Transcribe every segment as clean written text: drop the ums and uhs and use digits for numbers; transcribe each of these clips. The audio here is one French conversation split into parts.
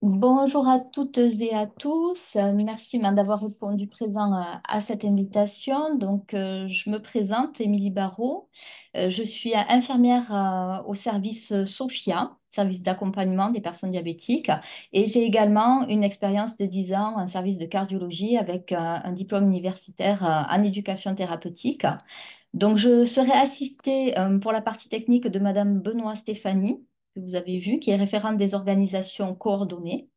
Bonjour à toutes et à tous. Merci d'avoir répondu présent à cette invitation. Je me présente, Émilie Barrault. Je suis infirmière au service SOFIA, service d'accompagnement des personnes diabétiques. Et j'ai également une expérience de 10 ans en service de cardiologie avec un diplôme universitaire en éducation thérapeutique. Donc, je serai assistée pour la partie technique de Madame Benoît Stéphanie, que vous avez vu, qui est référente des organisations coordonnées.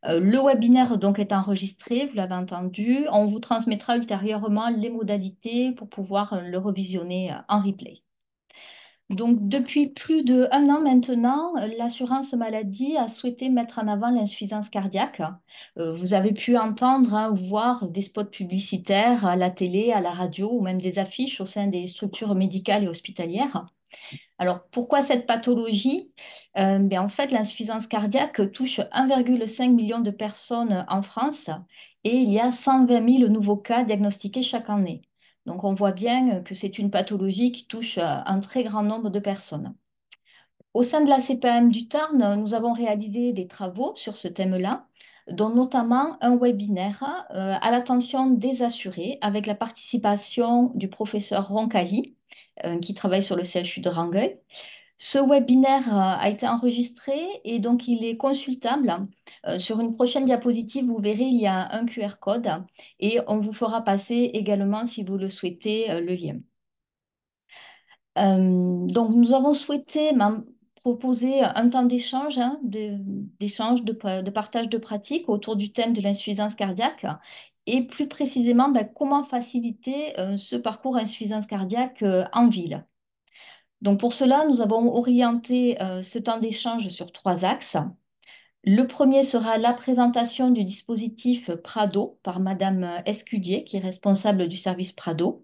Le webinaire donc est enregistré, vous l'avez entendu. On vous transmettra ultérieurement les modalités pour pouvoir le revisionner en replay. Donc, depuis plus d'un an maintenant, l'assurance maladie a souhaité mettre en avant l'insuffisance cardiaque. Vous avez pu entendre, hein, voir des spots publicitaires à la télé, à la radio ou même des affiches au sein des structures médicales et hospitalières. Alors, pourquoi cette pathologie? En fait, l'insuffisance cardiaque touche 1,5 million de personnes en France et il y a 120 000 nouveaux cas diagnostiqués chaque année. Donc, on voit bien que c'est une pathologie qui touche un très grand nombre de personnes. Au sein de la CPAM du Tarn, nous avons réalisé des travaux sur ce thème-là, dont notamment un webinaire à l'attention des assurés avec la participation du professeur Roncalli, qui travaille sur le CHU de Rangueil. Ce webinaire a été enregistré et donc il est consultable. Sur une prochaine diapositive, vous verrez, il y a un QR code et on vous fera passer également, si vous le souhaitez, le lien. Nous avons souhaité proposer un temps d'échange, hein, d'échange, de partage de pratiques autour du thème de l'insuffisance cardiaque et plus précisément comment faciliter ce parcours insuffisance cardiaque en ville. Donc pour cela, nous avons orienté ce temps d'échange sur trois axes. Le premier sera la présentation du dispositif Prado par Madame Escudier, qui est responsable du service Prado.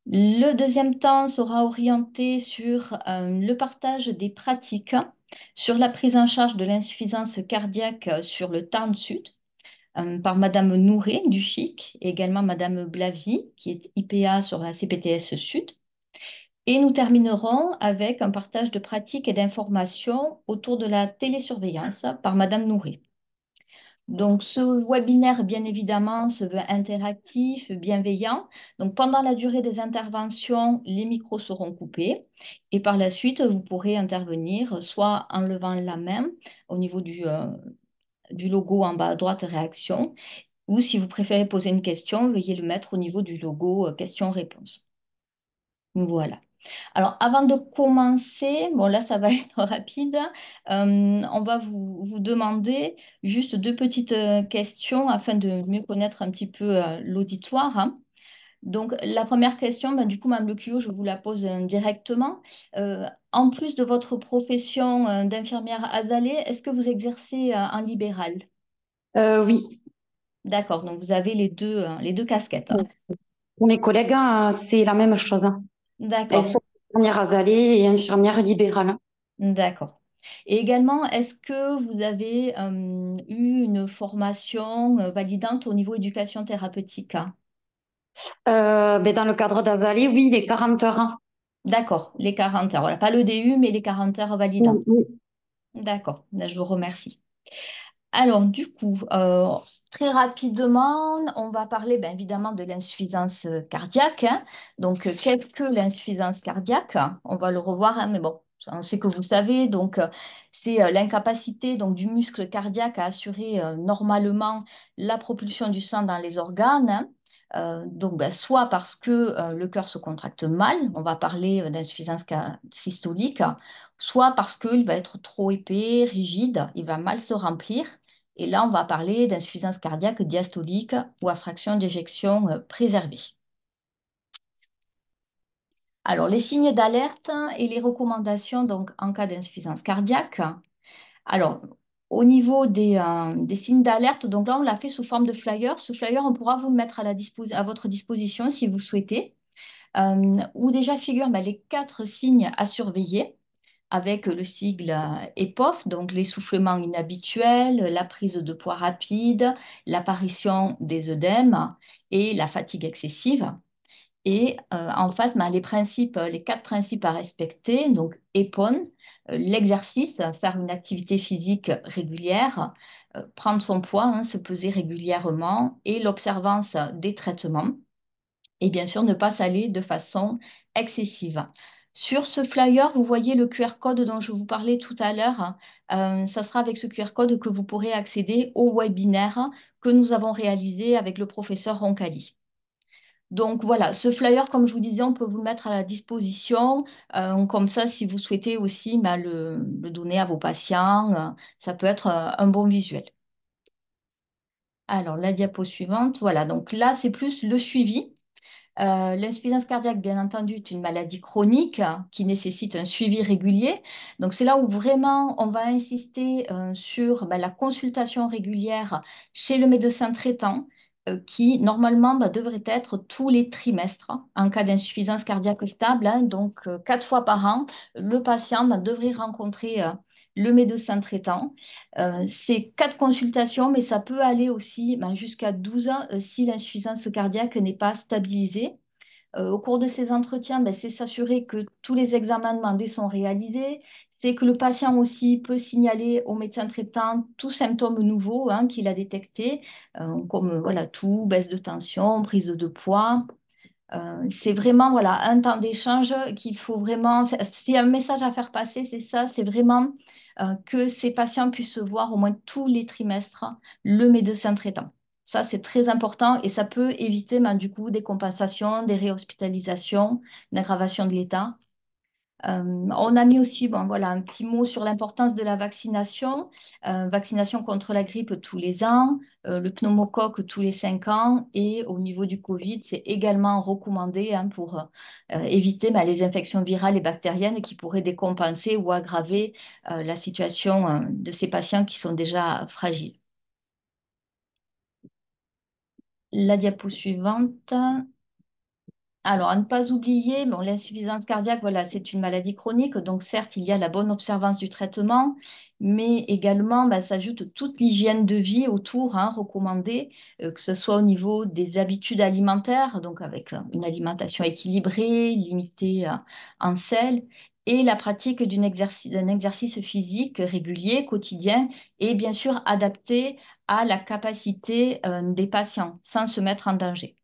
Le deuxième temps sera orienté sur le partage des pratiques sur la prise en charge de l'insuffisance cardiaque sur le Tarn Sud par Madame Nouré du CHIC et également Madame Blavy, qui est IPA sur la CPTS Sud. Et nous terminerons avec un partage de pratiques et d'informations autour de la télésurveillance par Madame Nouré. Donc, ce webinaire, bien évidemment, se veut interactif, bienveillant. Donc, pendant la durée des interventions, les micros seront coupés et par la suite, vous pourrez intervenir soit en levant la main au niveau du logo en bas à droite, réaction, ou si vous préférez poser une question, veuillez le mettre au niveau du logo questions-réponses. Voilà. Alors, avant de commencer, bon là, ça va être rapide. On va vous demander juste deux petites questions afin de mieux connaître un petit peu l'auditoire, hein. Donc, la première question, du coup, Mme Leclio, je vous la pose directement. En plus de votre profession d'infirmière azalée, est-ce que vous exercez en libéral? Oui. D'accord, donc vous avez les deux casquettes, hein. Pour mes collègues, c'est la même chose, hein. Elles D'accord. sont infirmières azalées et infirmières libérales. D'accord. Et également, est-ce que vous avez eu une formation validante au niveau éducation thérapeutique, hein? Dans le cadre d'Azalée, oui, les 40 heures, hein. D'accord, les 40 heures. Voilà, pas le DU, mais les 40 heures validantes. Oui, oui. D'accord, là, je vous remercie. Alors, du coup, très rapidement, on va parler évidemment de l'insuffisance cardiaque, hein. Donc, qu'est-ce que l'insuffisance cardiaque? On va le revoir, hein, mais bon, on sait que vous savez. Donc, c'est l'incapacité donc, du muscle cardiaque à assurer normalement la propulsion du sang dans les organes, hein. Soit parce que le cœur se contracte mal, on va parler d'insuffisance systolique, soit parce qu'il va être trop épais, rigide, il va mal se remplir. Et là, on va parler d'insuffisance cardiaque diastolique ou à fraction d'éjection préservée. Alors, les signes d'alerte et les recommandations donc, en cas d'insuffisance cardiaque. Alors, au niveau des signes d'alerte, donc là, on l'a fait sous forme de flyer. Ce flyer, on pourra vous le mettre à votre disposition si vous souhaitez. Où déjà figurent les quatre signes à surveiller avec le sigle EPOF, donc l'essoufflement inhabituel, la prise de poids rapide, l'apparition des œdèmes et la fatigue excessive. Et en face, ben, les quatre principes à respecter, donc EPON, l'exercice, faire une activité physique régulière, prendre son poids, hein, se peser régulièrement, et l'observance des traitements. Et bien sûr, ne pas saler de façon excessive. Sur ce flyer, vous voyez le QR code dont je vous parlais tout à l'heure. Ça sera avec ce QR code que vous pourrez accéder au webinaire que nous avons réalisé avec le professeur Roncalli. Donc voilà, ce flyer, comme je vous disais, on peut vous le mettre à la disposition. Comme ça, si vous souhaitez aussi bah, le donner à vos patients, ça peut être un bon visuel. Alors, la diapo suivante, voilà. Donc là, c'est plus le suivi. L'insuffisance cardiaque, bien entendu, est une maladie chronique qui nécessite un suivi régulier. Donc, c'est là où vraiment on va insister sur bah, la consultation régulière chez le médecin traitant qui, normalement, bah, devrait être tous les trimestres en cas d'insuffisance cardiaque stable. Hein. Donc, 4 fois par an, le patient bah, devrait rencontrer le médecin traitant. C'est 4 consultations, mais ça peut aller aussi ben, jusqu'à 12 ans si l'insuffisance cardiaque n'est pas stabilisée. Au cours de ces entretiens, ben, c'est s'assurer que tous les examens demandés sont réalisés. C'est que le patient aussi peut signaler au médecin traitant tout symptôme nouveau hein, qu'il a détecté, comme voilà, toux, baisse de tension, prise de poids. C'est vraiment voilà, un temps d'échange qu'il faut vraiment. S'il y a un message à faire passer, c'est ça, c'est vraiment que ces patients puissent voir au moins tous les trimestres le médecin traitant. Ça, c'est très important et ça peut éviter ben, du coup des compensations, des réhospitalisations, une aggravation de l'état. On a mis aussi bon, voilà, un petit mot sur l'importance de la vaccination. Vaccination contre la grippe tous les ans, le pneumocoque tous les 5 ans et au niveau du Covid, c'est également recommandé hein, pour éviter ben, les infections virales et bactériennes qui pourraient décompenser ou aggraver la situation de ces patients qui sont déjà fragiles. La diapo suivante. Alors, à ne pas oublier, bon, l'insuffisance cardiaque, voilà, c'est une maladie chronique, donc certes, il y a la bonne observance du traitement, mais également, bah, s'ajoute toute l'hygiène de vie autour, hein, recommandée, que ce soit au niveau des habitudes alimentaires, donc avec une alimentation équilibrée, limitée en sel, et la pratique d'un exercice physique régulier, quotidien, et bien sûr adapté à la capacité des patients, sans se mettre en danger.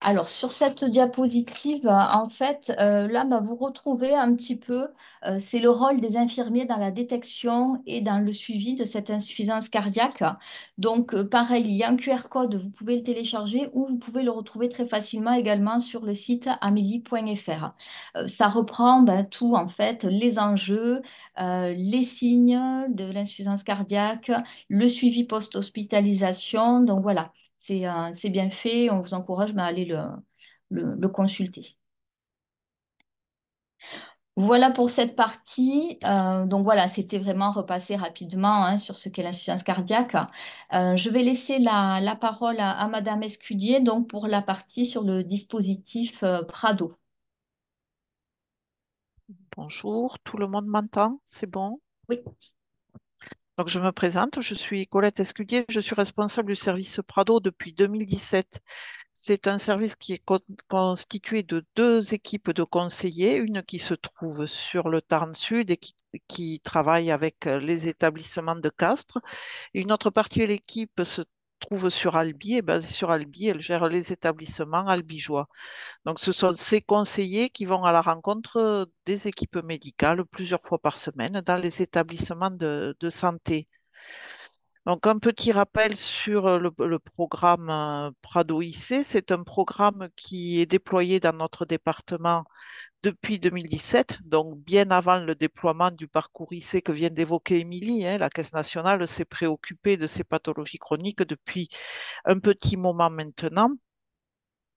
Alors, sur cette diapositive, en fait, là, bah, vous retrouvez un petit peu, c'est le rôle des infirmiers dans la détection et dans le suivi de cette insuffisance cardiaque. Donc, pareil, il y a un QR code, vous pouvez le télécharger ou vous pouvez le retrouver très facilement également sur le site amélie.fr. Ça reprend bah, tout, en fait, les enjeux, les signes de l'insuffisance cardiaque, le suivi post-hospitalisation. Donc, voilà. C'est bien fait, on vous encourage à aller le consulter. Voilà pour cette partie. Donc voilà, c'était vraiment repasser rapidement hein, sur ce qu'est l'insuffisance cardiaque. Je vais laisser la parole à Madame Escudier donc pour la partie sur le dispositif Prado. Bonjour, tout le monde m'entend? C'est bon? Oui. Donc, je me présente, je suis Colette Escudier, je suis responsable du service Prado depuis 2017. C'est un service qui est constitué de 2 équipes de conseillers, une qui se trouve sur le Tarn Sud et qui travaille avec les établissements de Castres, et une autre partie de l'équipe se trouve sur Albi, et basée sur Albi, elle gère les établissements albigeois. Donc, ce sont ces conseillers qui vont à la rencontre des équipes médicales plusieurs fois par semaine dans les établissements de santé. Donc, un petit rappel sur le programme Prado IC. C'est un programme qui est déployé dans notre département depuis 2017, donc bien avant le déploiement du parcours IC que vient d'évoquer Émilie. Hein. La Caisse nationale s'est préoccupée de ces pathologies chroniques depuis un petit moment maintenant.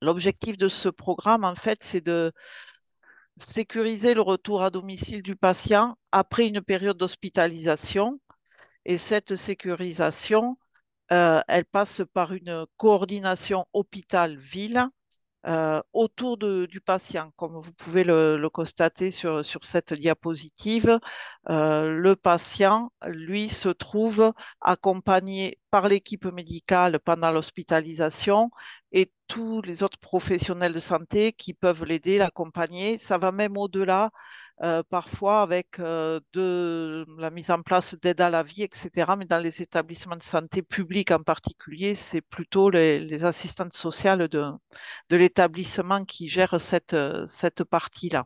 L'objectif de ce programme, en fait, c'est de sécuriser le retour à domicile du patient après une période d'hospitalisation. Et cette sécurisation, elle passe par une coordination hôpital-ville autour du patient. Comme vous pouvez le constater sur cette diapositive, le patient, lui, se trouve accompagné par l'équipe médicale pendant l'hospitalisation et tous les autres professionnels de santé qui peuvent l'aider, l'accompagner. Ça va même au-delà, parfois avec la mise en place d'aide à la vie, etc. Mais dans les établissements de santé publics en particulier, c'est plutôt les assistantes sociales de l'établissement qui gère cette partie-là.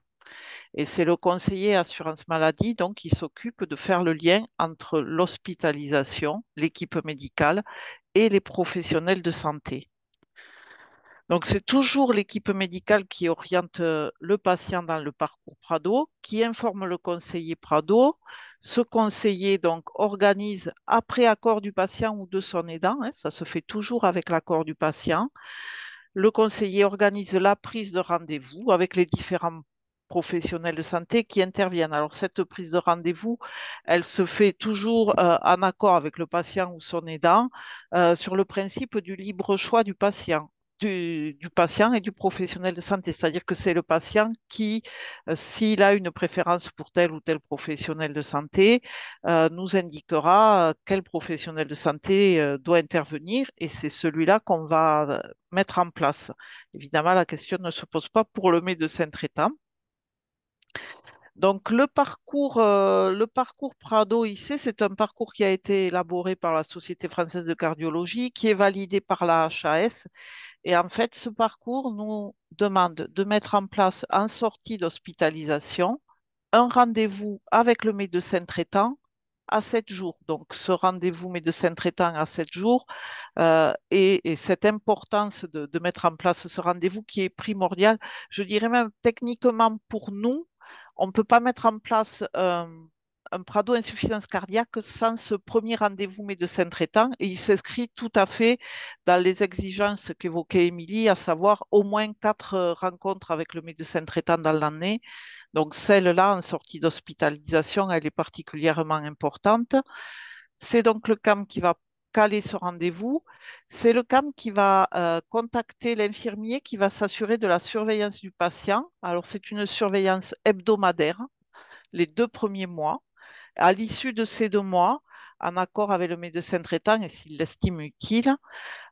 Et c'est le conseiller assurance maladie donc, qui s'occupe de faire le lien entre l'hospitalisation, l'équipe médicale et les professionnels de santé. Donc, c'est toujours l'équipe médicale qui oriente le patient dans le parcours Prado, qui informe le conseiller Prado. Ce conseiller donc organise, après accord du patient ou de son aidant, hein, ça se fait toujours avec l'accord du patient, le conseiller organise la prise de rendez-vous avec les différents professionnels de santé qui interviennent. Alors, cette prise de rendez-vous, elle se fait toujours en accord avec le patient ou son aidant sur le principe du libre choix du patient. Du patient et du professionnel de santé. C'est-à-dire que c'est le patient qui, s'il a une préférence pour tel ou tel professionnel de santé, nous indiquera quel professionnel de santé doit intervenir et c'est celui-là qu'on va mettre en place. Évidemment, la question ne se pose pas pour le médecin traitant. Donc, le parcours Prado-IC, c'est un parcours qui a été élaboré par la Société française de cardiologie, qui est validé par la HAS. Et en fait, ce parcours nous demande de mettre en place, en sortie d'hospitalisation, un rendez-vous avec le médecin traitant à 7 jours. Donc, ce rendez-vous médecin traitant à 7 jours et cette importance de mettre en place ce rendez-vous qui est primordial, je dirais même techniquement pour nous, on ne peut pas mettre en place un Prado insuffisance cardiaque sans ce premier rendez-vous médecin traitant et il s'inscrit tout à fait dans les exigences qu'évoquait Émilie, à savoir au moins 4 rencontres avec le médecin traitant dans l'année. Donc celle-là, en sortie d'hospitalisation, elle est particulièrement importante. C'est donc le CAM qui va caler ce rendez-vous. C'est le CAM qui va contacter l'infirmier qui va s'assurer de la surveillance du patient. Alors c'est une surveillance hebdomadaire, les 2 premiers mois. À l'issue de ces 2 mois, en accord avec le médecin traitant et s'il l'estime utile,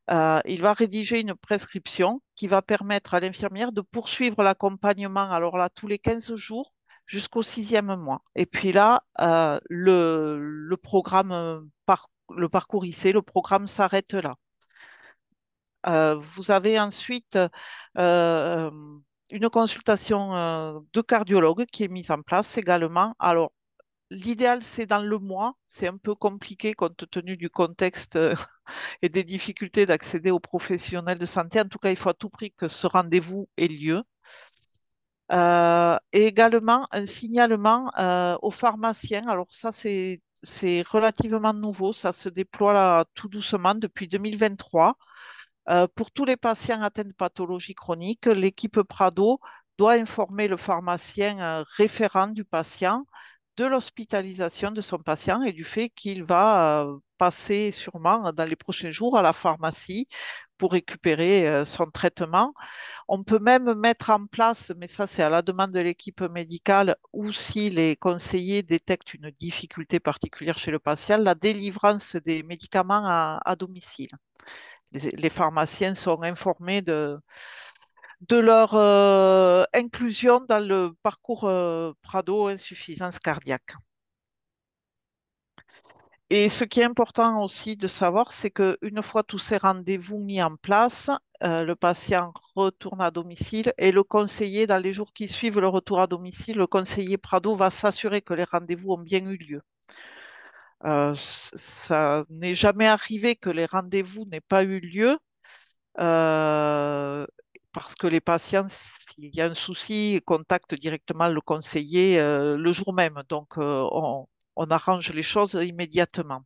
il va rédiger une prescription qui va permettre à l'infirmière de poursuivre l'accompagnement, alors là, tous les 15 jours jusqu'au 6e mois. Et puis là, le programme, le parcours IC, le programme s'arrête là. Vous avez ensuite euh, une consultation de cardiologue qui est mise en place également. Alors, l'idéal, c'est dans le mois. C'est un peu compliqué compte tenu du contexte et des difficultés d'accéder aux professionnels de santé. En tout cas, il faut à tout prix que ce rendez-vous ait lieu. Et également un signalement aux pharmaciens. Alors ça, c'est relativement nouveau. Ça se déploie là, tout doucement depuis 2023. Pour tous les patients atteints de pathologie chronique, l'équipe Prado doit informer le pharmacien référent du patient de l'hospitalisation de son patient et du fait qu'il va passer sûrement dans les prochains jours à la pharmacie pour récupérer son traitement. On peut même mettre en place, mais ça c'est à la demande de l'équipe médicale ou si les conseillers détectent une difficulté particulière chez le patient, la délivrance des médicaments à domicile. Les pharmaciens sont informés de leur inclusion dans le parcours Prado insuffisance cardiaque. Et ce qui est important aussi de savoir, c'est qu'une fois tous ces rendez-vous mis en place, le patient retourne à domicile et le conseiller, dans les jours qui suivent le retour à domicile, le conseiller Prado va s'assurer que les rendez-vous ont bien eu lieu. Ça n'est jamais arrivé que les rendez-vous n'aient pas eu lieu euh, parce que les patients, s'il y a un souci, contactent directement le conseiller le jour même. Donc, on arrange les choses immédiatement.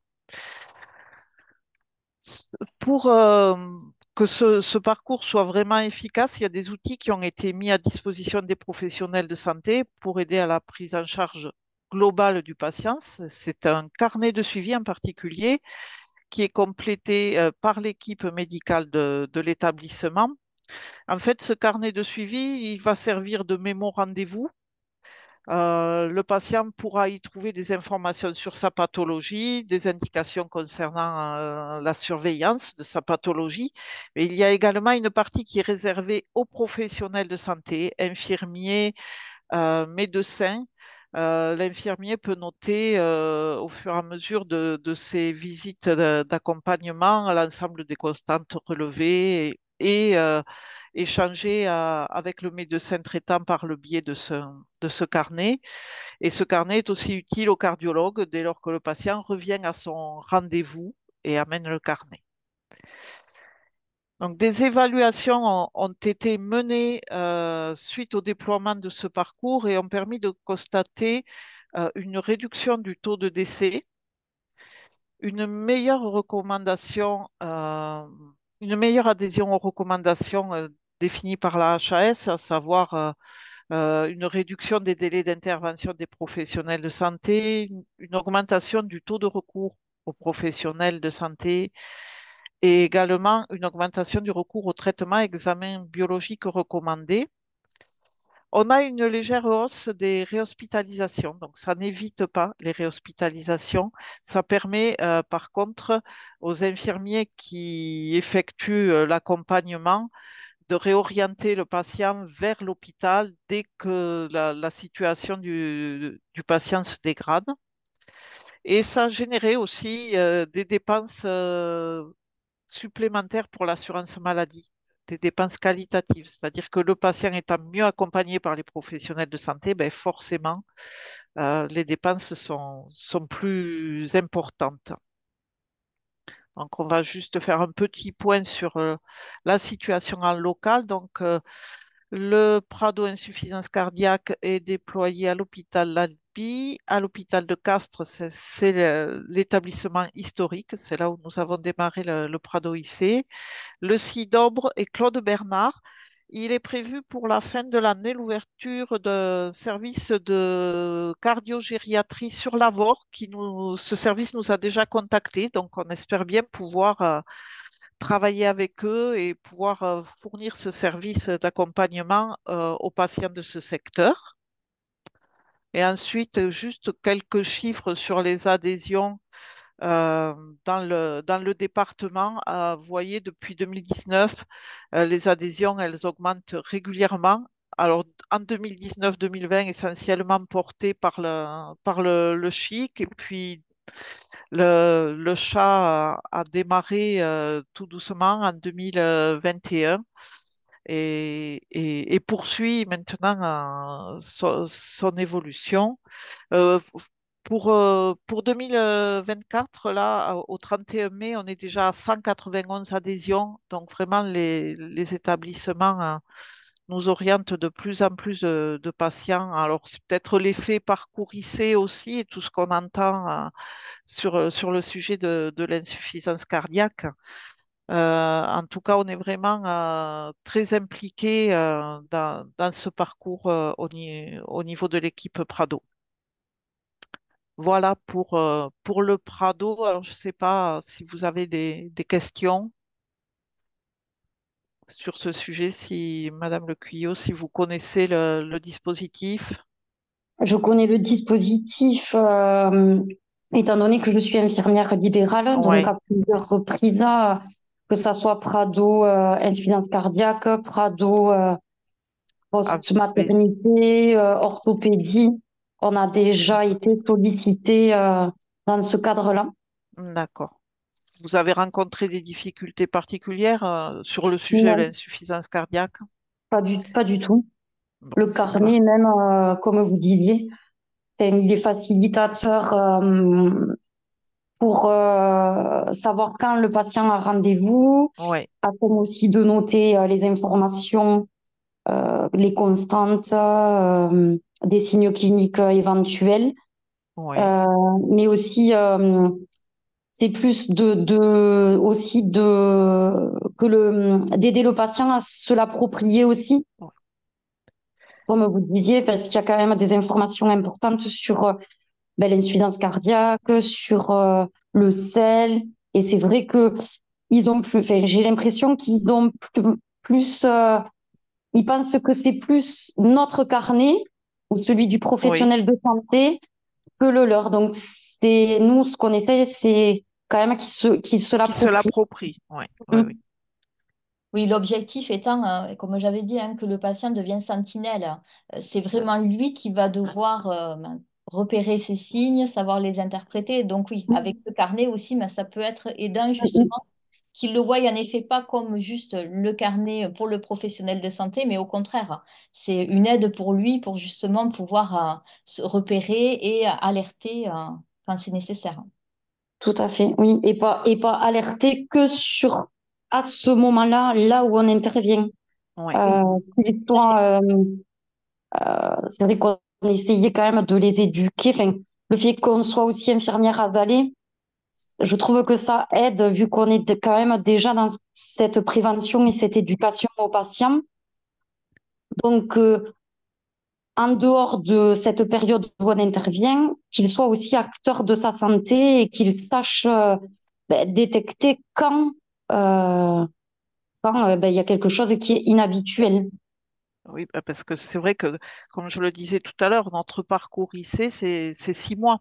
Pour que ce parcours soit vraiment efficace, il y a des outils qui ont été mis à disposition des professionnels de santé pour aider à la prise en charge globale du patient. C'est un carnet de suivi en particulier qui est complété par l'équipe médicale de l'établissement En fait, ce carnet de suivi, il va servir de mémo rendez-vous. Le patient pourra y trouver des informations sur sa pathologie, des indications concernant la surveillance de sa pathologie. Mais il y a également une partie qui est réservée aux professionnels de santé, infirmiers, médecins. L'infirmier peut noter au fur et à mesure de ses visites d'accompagnement l'ensemble des constantes relevées et échanger avec le médecin traitant par le biais de ce carnet. Et ce carnet est aussi utile au cardiologue dès lors que le patient revient à son rendez-vous et amène le carnet. Donc, des évaluations ont été menées suite au déploiement de ce parcours et ont permis de constater une réduction du taux de décès, une meilleure recommandation, une meilleure adhésion aux recommandations définies par la HAS, à savoir une réduction des délais d'intervention des professionnels de santé, une augmentation du taux de recours aux professionnels de santé et également une augmentation du recours au traitement examen biologique recommandé. On a une légère hausse des réhospitalisations, donc ça n'évite pas les réhospitalisations. Ça permet par contre aux infirmiers qui effectuent l'accompagnement de réorienter le patient vers l'hôpital dès que la situation du patient se dégrade. Et ça a généré aussi des dépenses supplémentaires pour l'assurance maladie, des dépenses qualitatives. C'est-à-dire que le patient étant mieux accompagné par les professionnels de santé, ben forcément, les dépenses sont plus importantes. Donc, on va juste faire un petit point sur la situation en local. Donc, le Prado insuffisance cardiaque est déployé à l'hôpital Lalbi. À l'hôpital de Castres, c'est l'établissement historique. C'est là où nous avons démarré le Prado IC. Le SIDOBRE et Claude Bernard. Il est prévu pour la fin de l'année l'ouverture d'un service de cardiogériatrie sur l'Avor. Ce service nous a déjà contactés, donc on espère bien pouvoir travailler avec eux et pouvoir fournir ce service d'accompagnement aux patients de ce secteur. Et ensuite, juste quelques chiffres sur les adhésions euh, dans le département. Vous voyez, depuis 2019, les adhésions, elles augmentent régulièrement. Alors, en 2019-2020, essentiellement portées par le chic. Et puis, le chat a démarré tout doucement en 2021 et poursuit maintenant son évolution. Euh, pour 2024, là, au 31 mai, on est déjà à 191 adhésions. Donc, vraiment, les établissements nous orientent de plus en plus de patients. Alors, c'est peut-être l'effet parcours IC aussi et tout ce qu'on entend sur le sujet de l'insuffisance cardiaque. En tout cas, on est vraiment très impliqué dans ce parcours au niveau de l'équipe Prado. Voilà pour le Prado. Alors, je ne sais pas si vous avez des questions sur ce sujet, si Madame Le Cuillot, si vous connaissez le dispositif. Je connais le dispositif, étant donné que je suis infirmière libérale, donc Oui, à plusieurs reprises, que ça soit Prado, insuffisance cardiaque, Prado, post-maternité, orthopédie, on a déjà été sollicité dans ce cadre-là. d'accord. Vous avez rencontré des difficultés particulières sur le sujet de Non, l'insuffisance cardiaque? pas du tout. Bon, Le c'est carnet, pas. même, comme vous disiez, il est facilitateur pour savoir quand le patient a rendez-vous, Oui, afin aussi de noter les informations, les constantes, des signes cliniques éventuels, oui, euh, mais aussi c'est plus aussi que d'aider le patient à se l'approprier aussi, oui, comme vous disiez, parce qu'il y a quand même des informations importantes sur l'insuffisance cardiaque, sur le sel. Et c'est vrai que ils ont plus, enfin, j'ai l'impression qu'ils ont plus, ils pensent que c'est plus notre carnet ou celui du Oui, professionnel de santé que le leur. Donc, c'est nous, ce qu'on essaie, c'est quand même qu'ils se qu'il se l'approprient. l'approprie. Oui, oui, oui. Mm. Oui, l'objectif étant, comme j'avais dit, hein, que le patient devienne sentinelle. C'est vraiment lui qui va devoir repérer ces signes, savoir les interpréter. Donc oui, avec le carnet aussi, mais ça peut être aidant justement qu'il le voie en effet pas comme juste le carnet pour le professionnel de santé, mais au contraire, c'est une aide pour lui pour justement pouvoir se repérer et alerter quand c'est nécessaire. Tout à fait, oui. Et pas alerter que sur, à ce moment-là, là où on intervient. Oui, Euh, Qu'ils soient, c'est vrai qu'on essayait quand même de les éduquer. Enfin, le fait qu'on soit aussi infirmière à Zalé, je trouve que ça aide vu qu'on est quand même déjà dans cette prévention et cette éducation aux patients. Donc, en dehors de cette période où on intervient, qu'il soit aussi acteur de sa santé et qu'il sache détecter quand il y a quelque chose qui est inhabituel. oui, bah, parce que c'est vrai que, comme je le disais tout à l'heure, notre parcours IC, c'est 6 mois.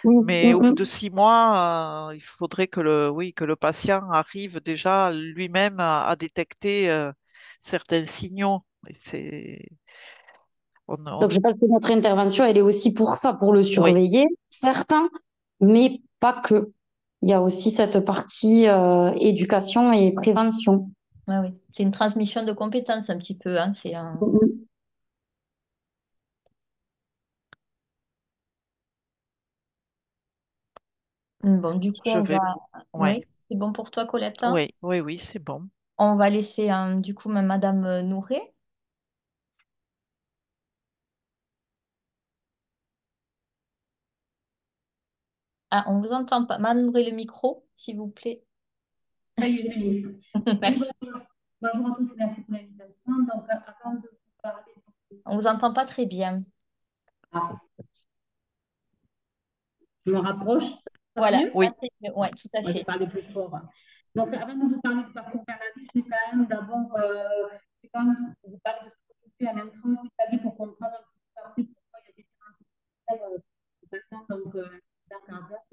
Oui, Mais au mm, bout mm. de 6 mois, il faudrait que oui, que le patient arrive déjà lui-même à détecter certains signaux. Et Donc, je pense que notre intervention, elle est aussi pour ça, pour le oui, surveiller, certains, mais pas que. Il y a aussi cette partie éducation et prévention. Ouais, oui, c'est une transmission de compétences un petit peu, hein. C'est un... Mm. Bon, du coup, je on va... vais. Ouais, Oui, c'est bon pour toi, Colette? oui, oui, oui, c'est bon. On va laisser du coup Madame Nourret. Ah, on vous entend pas. Madame Nourret, le micro, s'il vous plaît. Ça y est, je l'ai. Oui, Merci. bonjour à tous et merci pour l'invitation. Donc, avant de vous parler, On vous entend pas très bien. ah, je me rapproche, ça va Voilà, mieux? là, Oui, c'est mieux. Ouais, tout à Moi, je fait. vais parler plus fort. Donc, avant de vous parler du parcours maladie, je vais quand même d'abord, je vais quand même vous parler de ce que je fais à l'intro hospitalier pour comprendre un petit peu pourquoi il y a différentes patients, donc, dans le cardiaque.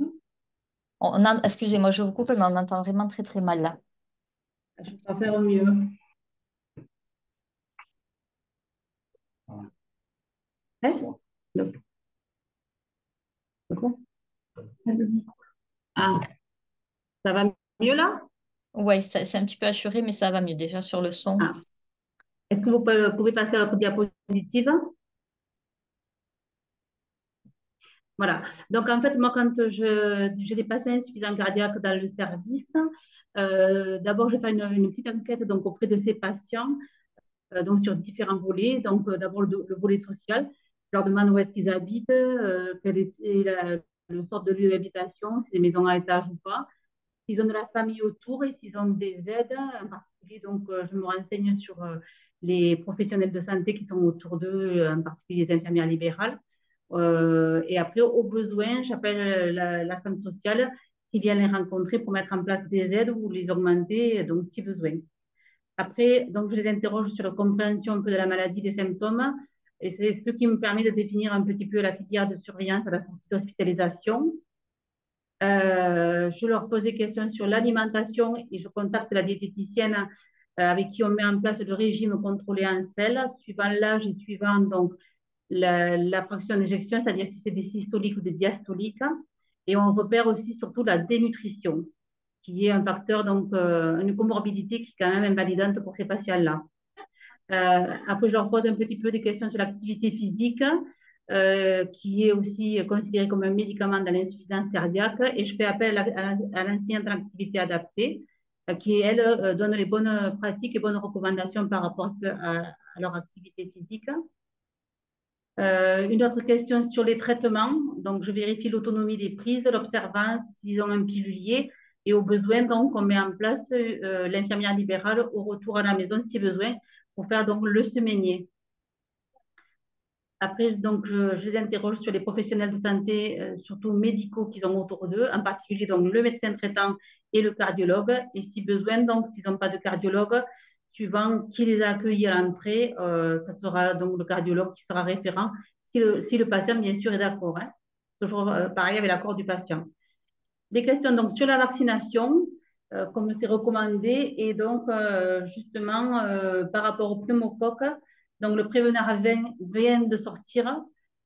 Excusez-moi, je vous coupe, mais on entend vraiment très très mal là. Je vais faire au mieux. Hein? Donc, d'accord. Ah, ça va mieux là? Ouais, c'est un petit peu assuré, mais ça va mieux déjà sur le son. Ah. Est-ce que vous pouvez passer à l'autre diapositive? Voilà. Donc, en fait, moi, quand j'ai des patients insuffisants cardiaques dans le service, d'abord, je fais une petite enquête donc, auprès de ces patients donc, sur différents volets. Donc, d'abord, le volet social. Je leur demande où est-ce qu'ils habitent, quelle était le sort de lieu d'habitation, si c'est des maisons à étage ou pas, s'ils ont de la famille autour et s'ils ont des aides. En particulier, donc, je me renseigne sur les professionnels de santé qui sont autour d'eux, en particulier les infirmières libérales. Et après, au besoin, j'appelle la centre sociale qui vient les rencontrer pour mettre en place des aides ou les augmenter, donc si besoin. Après, donc, je les interroge sur la compréhension un peu de la maladie, des symptômes. Et c'est ce qui me permet de définir un petit peu la filière de surveillance à la sortie d'hospitalisation. Je leur pose des questions sur l'alimentation et je contacte la diététicienne avec qui on met en place le régime contrôlé en sel, suivant l'âge et suivant donc la fraction d'éjection, c'est-à-dire si c'est des systoliques ou des diastoliques. Et on repère aussi surtout la dénutrition, qui est un facteur, donc une comorbidité qui est quand même invalidante pour ces patients-là. Après, je leur pose un petit peu des questions sur l'activité physique, qui est aussi considérée comme un médicament dans l'insuffisance cardiaque. Et je fais appel à l'enseignante en activité adaptée, qui, elle, donne les bonnes pratiques et bonnes recommandations par rapport à leur activité physique. Une autre question sur les traitements. Donc, je vérifie l'autonomie des prises, l'observance, s'ils ont un pilulier. Et au besoin, donc, on met en place l'infirmière libérale au retour à la maison, si besoin, pour faire donc le semainier. Après, donc, je les interroge sur les professionnels de santé, surtout médicaux qu'ils ont autour d'eux, en particulier donc, le médecin traitant et le cardiologue. Et si besoin, donc, s'ils n'ont pas de cardiologue, suivant qui les a accueillis à l'entrée, ça sera donc le cardiologue qui sera référent si le patient, bien sûr, est d'accord. Hein. Toujours pareil avec l'accord du patient. Des questions donc sur la vaccination, comme c'est recommandé, et donc justement par rapport au pneumocoque, donc le Prévenard 20 vient de sortir.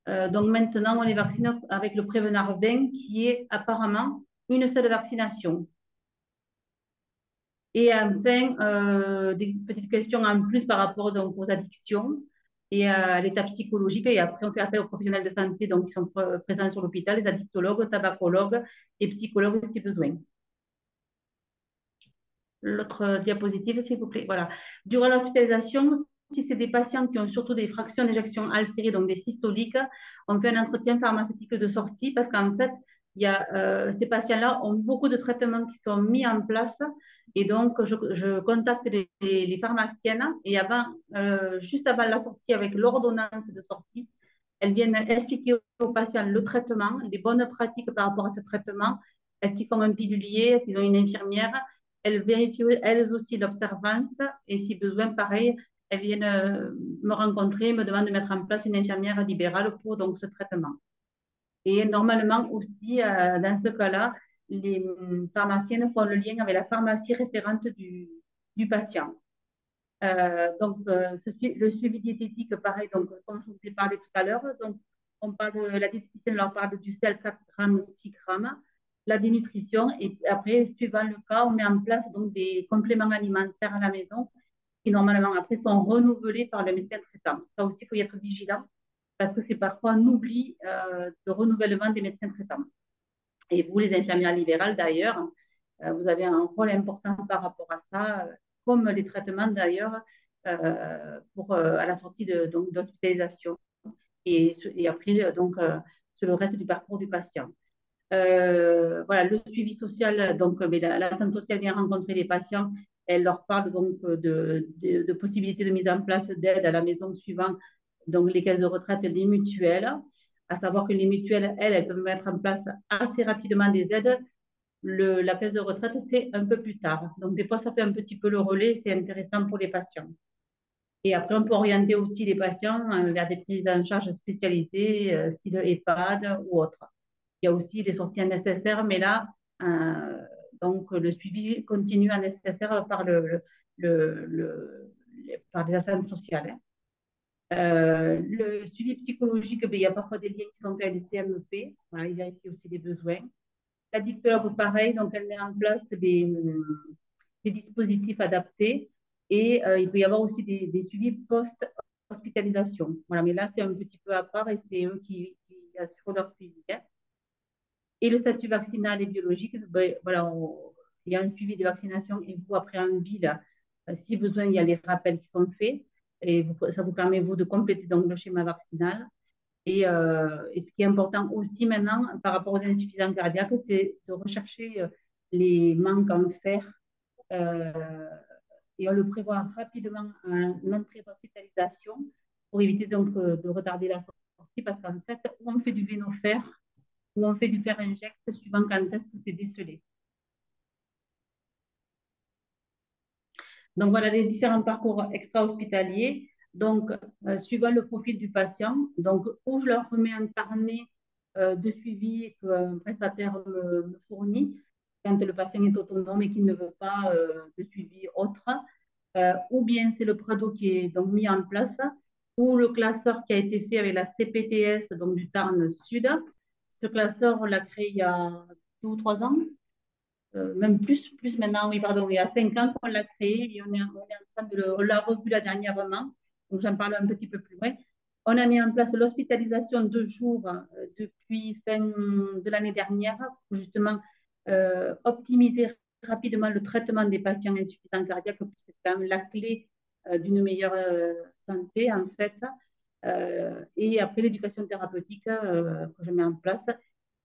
Donc maintenant, on les vaccine avec le Prévenard 20 qui est apparemment une seule vaccination. Et enfin, des petites questions en plus par rapport donc, aux addictions et à l'état psychologique. Et après, on fait appel aux professionnels de santé donc, qui sont présents sur l'hôpital, les addictologues, tabacologues et psychologues si besoin. L'autre diapositive, s'il vous plaît. Voilà. Durant l'hospitalisation, si c'est des patients qui ont surtout des fractions d'éjection altérées, donc des systoliques, on fait un entretien pharmaceutique de sortie parce qu'en fait, ces patients-là ont beaucoup de traitements qui sont mis en place et donc je contacte les pharmaciennes et juste avant la sortie avec l'ordonnance de sortie, elles viennent expliquer aux patients le traitement, les bonnes pratiques par rapport à ce traitement. Est-ce qu'ils font un pilulier? Est-ce qu'ils ont une infirmière? Elles vérifient elles aussi l'observance et si besoin, pareil, elles viennent me rencontrer, me demandent de mettre en place une infirmière libérale pour donc, ce traitement. Et normalement aussi, dans ce cas-là, les pharmaciennes font le lien avec la pharmacie référente du patient. Le suivi diététique, pareil, donc, comme je vous ai parlé tout à l'heure, donc, la diététicienne leur parle du sel 4 grammes, 6 grammes, la dénutrition, et après, suivant le cas, on met en place donc, des compléments alimentaires à la maison qui, normalement, après, sont renouvelés par le médecin traitant. Ça aussi, il faut y être vigilant parce que c'est parfois un oubli de renouvellement des médecins traitants. Et vous, les infirmières libérales, d'ailleurs, vous avez un rôle important par rapport à ça, comme les traitements, d'ailleurs, à la sortie d'hospitalisation et après, donc, sur le reste du parcours du patient. Voilà, le suivi social, donc l'assistante sociale vient rencontrer les patients, elle leur parle donc de possibilités de mise en place d'aide à la maison suivant donc les caisses de retraite et les mutuelles, à savoir que les mutuelles, elles peuvent mettre en place assez rapidement des aides. La caisse de retraite, c'est un peu plus tard. Donc, des fois, ça fait un petit peu le relais, c'est intéressant pour les patients. Et après, on peut orienter aussi les patients vers des prises en charge spécialisées, style EHPAD ou autre. Il y a aussi les sorties nécessaires, mais là, donc le suivi continue à nécessaire par par les assistantes sociales. Hein. Le suivi psychologique, il y a parfois des liens qui sont faits avec les CMEP. Voilà, il vérifie aussi les besoins. L'addictologue, pareil, donc elle met en place des dispositifs adaptés et il peut y avoir aussi des suivis post-hospitalisation. Voilà, mais là, c'est un petit peu à part et c'est eux qui assurent leur suivi. Hein. Et le statut vaccinal et biologique, ben, voilà, il y a un suivi des vaccinations et vous, après en ville, si besoin, il y a les rappels qui sont faits et ça vous permet, vous, de compléter donc, le schéma vaccinal. Et ce qui est important aussi maintenant par rapport aux insuffisants cardiaques, c'est de rechercher les manques en fer et on le prévoit rapidement en entrée d'hospitalisation pour éviter donc de retarder la sortie parce qu'en fait, où on fait du vénofer, où on fait du fer injecte suivant quand est-ce que c'est décelé. Donc voilà les différents parcours extra-hospitaliers. Donc, suivant le profil du patient, donc où je leur remets un carnet de suivi qu'un prestataire me fournit quand le patient est autonome et qu'il ne veut pas de suivi autre, ou bien c'est le Prado qui est donc mis en place, ou le classeur qui a été fait avec la CPTS, donc du Tarn Sud. Ce classeur, on l'a créé il y a 2 ou 3 ans, même plus maintenant, oui, pardon, il y a 5 ans qu'on l'a créé et on est en train on l'a revu là dernièrement, donc j'en parle un petit peu plus loin. On a mis en place l'hospitalisation 2 jours depuis fin de l'année dernière pour justement optimiser rapidement le traitement des patients insuffisants cardiaques, puisque c'est quand même la clé d'une meilleure santé, en fait. Et après l'éducation thérapeutique que je mets en place.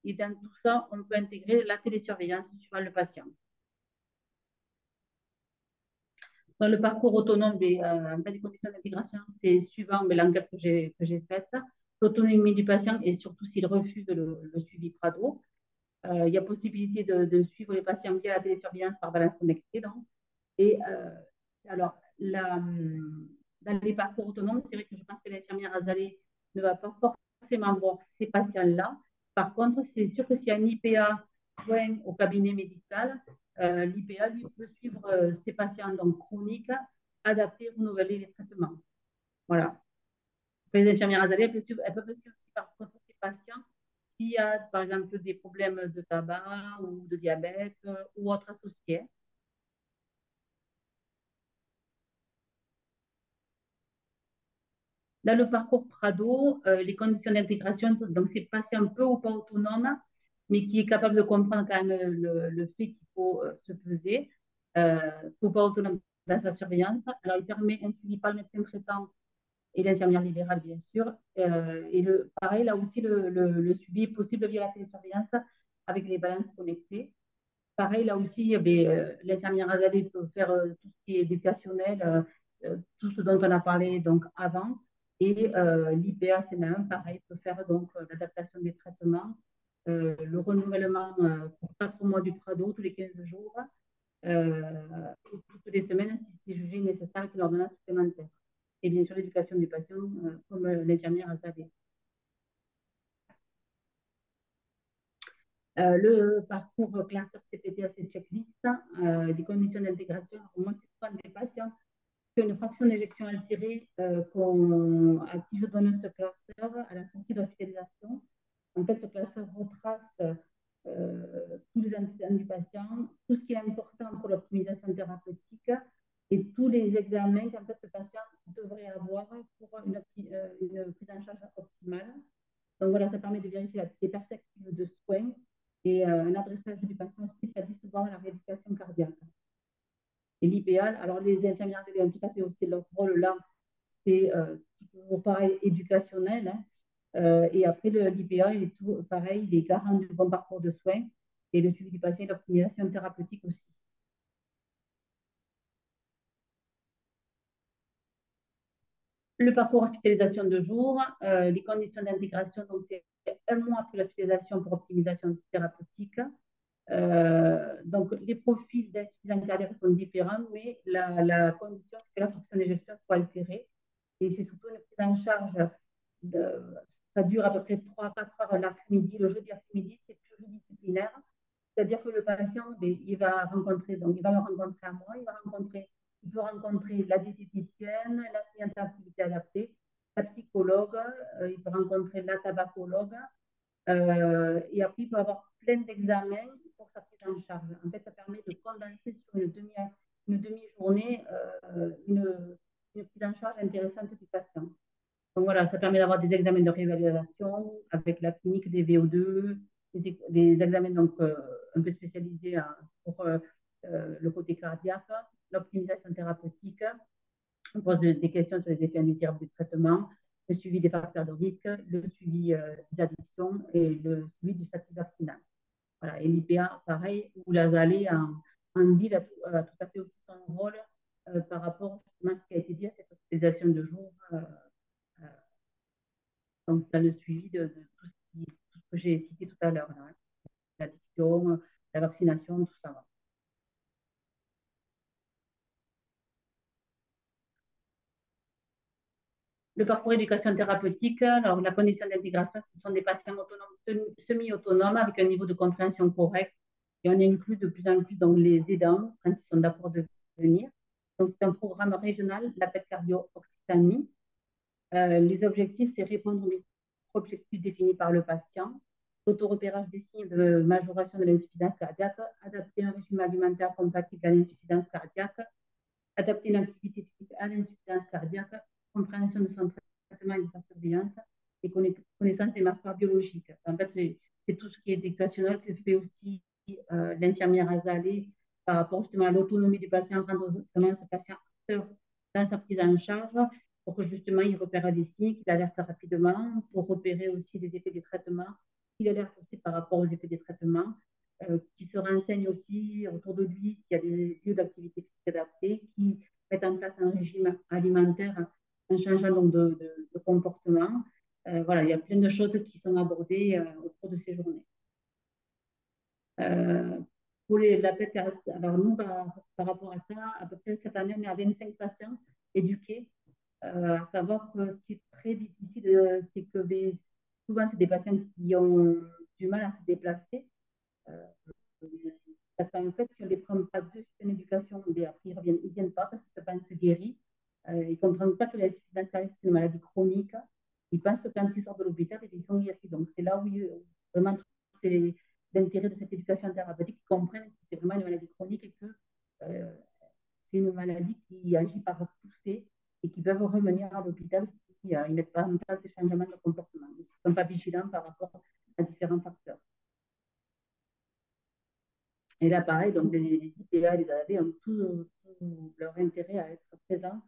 Et dans tout ça, on peut intégrer la télésurveillance suivant le patient. Dans le parcours autonome, en cas de conditions d'intégration, c'est suivant l'enquête que j'ai faite, l'autonomie du patient et surtout s'il refuse le suivi Prado. Il y a possibilité de suivre les patients via la télésurveillance par balance connectée. Donc. Et alors, dans les parcours autonomes, c'est vrai que je pense que l'infirmière Azalée ne va pas forcément voir ces patients-là. Par contre, c'est sûr que s'il y a un IPA joint au cabinet médical, l'IPA lui peut suivre ces patients donc chroniques, adapter, renouveler les traitements. Voilà. Les infirmières Azalée, elles peuvent suivre aussi par contre ces patients s'il y a par exemple des problèmes de tabac ou de diabète ou autres associés. Dans le parcours Prado, les conditions d'intégration, donc c'est patient peu ou pas autonome, mais qui est capable de comprendre quand même le fait qu'il faut se peser, peu pas autonome dans sa surveillance. Alors, il permet un suivi par le médecin traitant et l'infirmière libérale, bien sûr. Et pareil, là aussi, le suivi est possible via la télésurveillance avec les balances connectées. Pareil, là aussi, l'infirmière Azadeh peut faire tout ce qui est éducationnel, tout ce dont on a parlé donc avant. Et l'IPA CNA1, pareil, peut faire donc l'adaptation des traitements, le renouvellement pour 4 mois du Prado tous les 15 jours, toutes les semaines si c'est jugé nécessaire qu'une ordonnance supplémentaire. Et bien sûr, l'éducation du patient, comme l'infirmière Azadeh. Le parcours classeur CPT à cette checklist, les conditions d'intégration. Moi, c'est souvent des patients qui ont une fraction d'éjection altérée à qui je donne ce classeur à la sortie de l'hospitalisation. En fait, ce classeur retrace tous les antécédents du patient, tout ce qui est important pour l'optimisation thérapeutique et tous les examens qu'en fait ce patient devrait avoir pour une prise en charge optimale. Donc voilà, ça permet de vérifier les perspectives de soins et un adressage du patient spécialiste dans la rééducation cardiaque. Et l'IPA, alors les infirmières ont tout à fait aussi leur rôle là, c'est toujours pareil, éducationnel. Hein. Et après, l'IPA, il est tout pareil, il est garant du bon parcours de soins et le suivi du patient et l'optimisation thérapeutique aussi. Le parcours hospitalisation de jour, les conditions d'intégration, donc c'est 1 mois après l'hospitalisation pour optimisation thérapeutique. Donc, les profils d'insuffisance cardiaque sont différents, mais la condition, c'est que la fonction d'éjection soit altérée. Et c'est surtout une prise en charge, ça dure à peu près 3 à 4 heures l'après-midi. Le jeudi après-midi, c'est pluridisciplinaire. C'est-à-dire que le patient, il va rencontrer, donc il va me rencontrer à moi, il peut rencontrer la diététicienne, l'enseignante d'activité adaptée, la psychologue, il peut rencontrer la tabacologue, et après, il peut avoir plein d'examens pour sa prise en charge. En fait, ça permet de condenser sur une demi-journée une prise en charge intéressante du patient. Donc voilà, ça permet d'avoir des examens de réévaluation avec la clinique des VO2, des examens donc, un peu spécialisés pour le côté cardiaque, l'optimisation thérapeutique. On pose des questions sur les effets indésirables du traitement, le suivi des facteurs de risque, le suivi des addictions et le suivi du statut vaccinal. Voilà. Et l'IPA, pareil, où l'Azalée en ville a tout à fait aussi son rôle par rapport justement à ce qui a été dit à cette hospitalisation de jour. Donc, dans le suivi de tout ce que j'ai cité tout à l'heure, hein. L'addiction, la vaccination, tout ça. Le parcours éducation thérapeutique, alors la condition d'intégration, ce sont des patients autonomes, semi-autonomes avec un niveau de compréhension correct. Et on inclut de plus en plus donc, les aidants quand ils sont d'accord de venir. Donc, c'est un programme régional, l'appel cardio Occitanie. Les objectifs, c'est répondre aux objectifs définis par le patient, l'autorepérage des signes de majoration de l'insuffisance cardiaque, adapter un régime alimentaire compatible à l'insuffisance cardiaque, adapter une activité physique à l'insuffisance cardiaque, compréhension de son traitement et de sa surveillance et connaissance des marqueurs biologiques. En fait, c'est tout ce qui est éducationnel que fait aussi l'infirmière Azalée par rapport justement à l'autonomie du patient, rendre vraiment ce patient acteur dans sa prise en charge pour que justement il repère des signes, qu'il alerte rapidement, pour repérer aussi les effets des traitements, qu'il alerte aussi par rapport aux effets des traitements, qui se renseigne aussi autour de lui s'il y a des lieux d'activité physique adaptés, qui mettent en place un régime alimentaire en changeant donc de comportement. Voilà, il y a plein de choses qui sont abordées au cours de ces journées. pour la pédiatrie. Alors nous, par rapport à ça, à peu près cette année, on est à 25 patients éduqués. À savoir que ce qui est très difficile, c'est que souvent, c'est des patients qui ont du mal à se déplacer. Euh, Parce qu'en fait, si on ne les prend pas de suite en éducation, après, ils ne viennent pas parce que ce pas se guérit. Ils ne comprennent pas que l'insuffisance cardiaque, c'est une maladie chronique. Ils pensent que quand ils sortent de l'hôpital, ils sont guéris. Donc, c'est là où vraiment c'est l'intérêt de cette éducation thérapeutique, qu'ils comprennent que c'est vraiment une maladie chronique et que euh, c'est une maladie qui agit par poussée et qui peuvent revenir à l'hôpital si ils ne mettent pas en place des changements de comportement. Ils ne sont pas vigilants par rapport à différents facteurs. Et là, pareil, donc les IPA et les AAV ont tout leur intérêt à être présents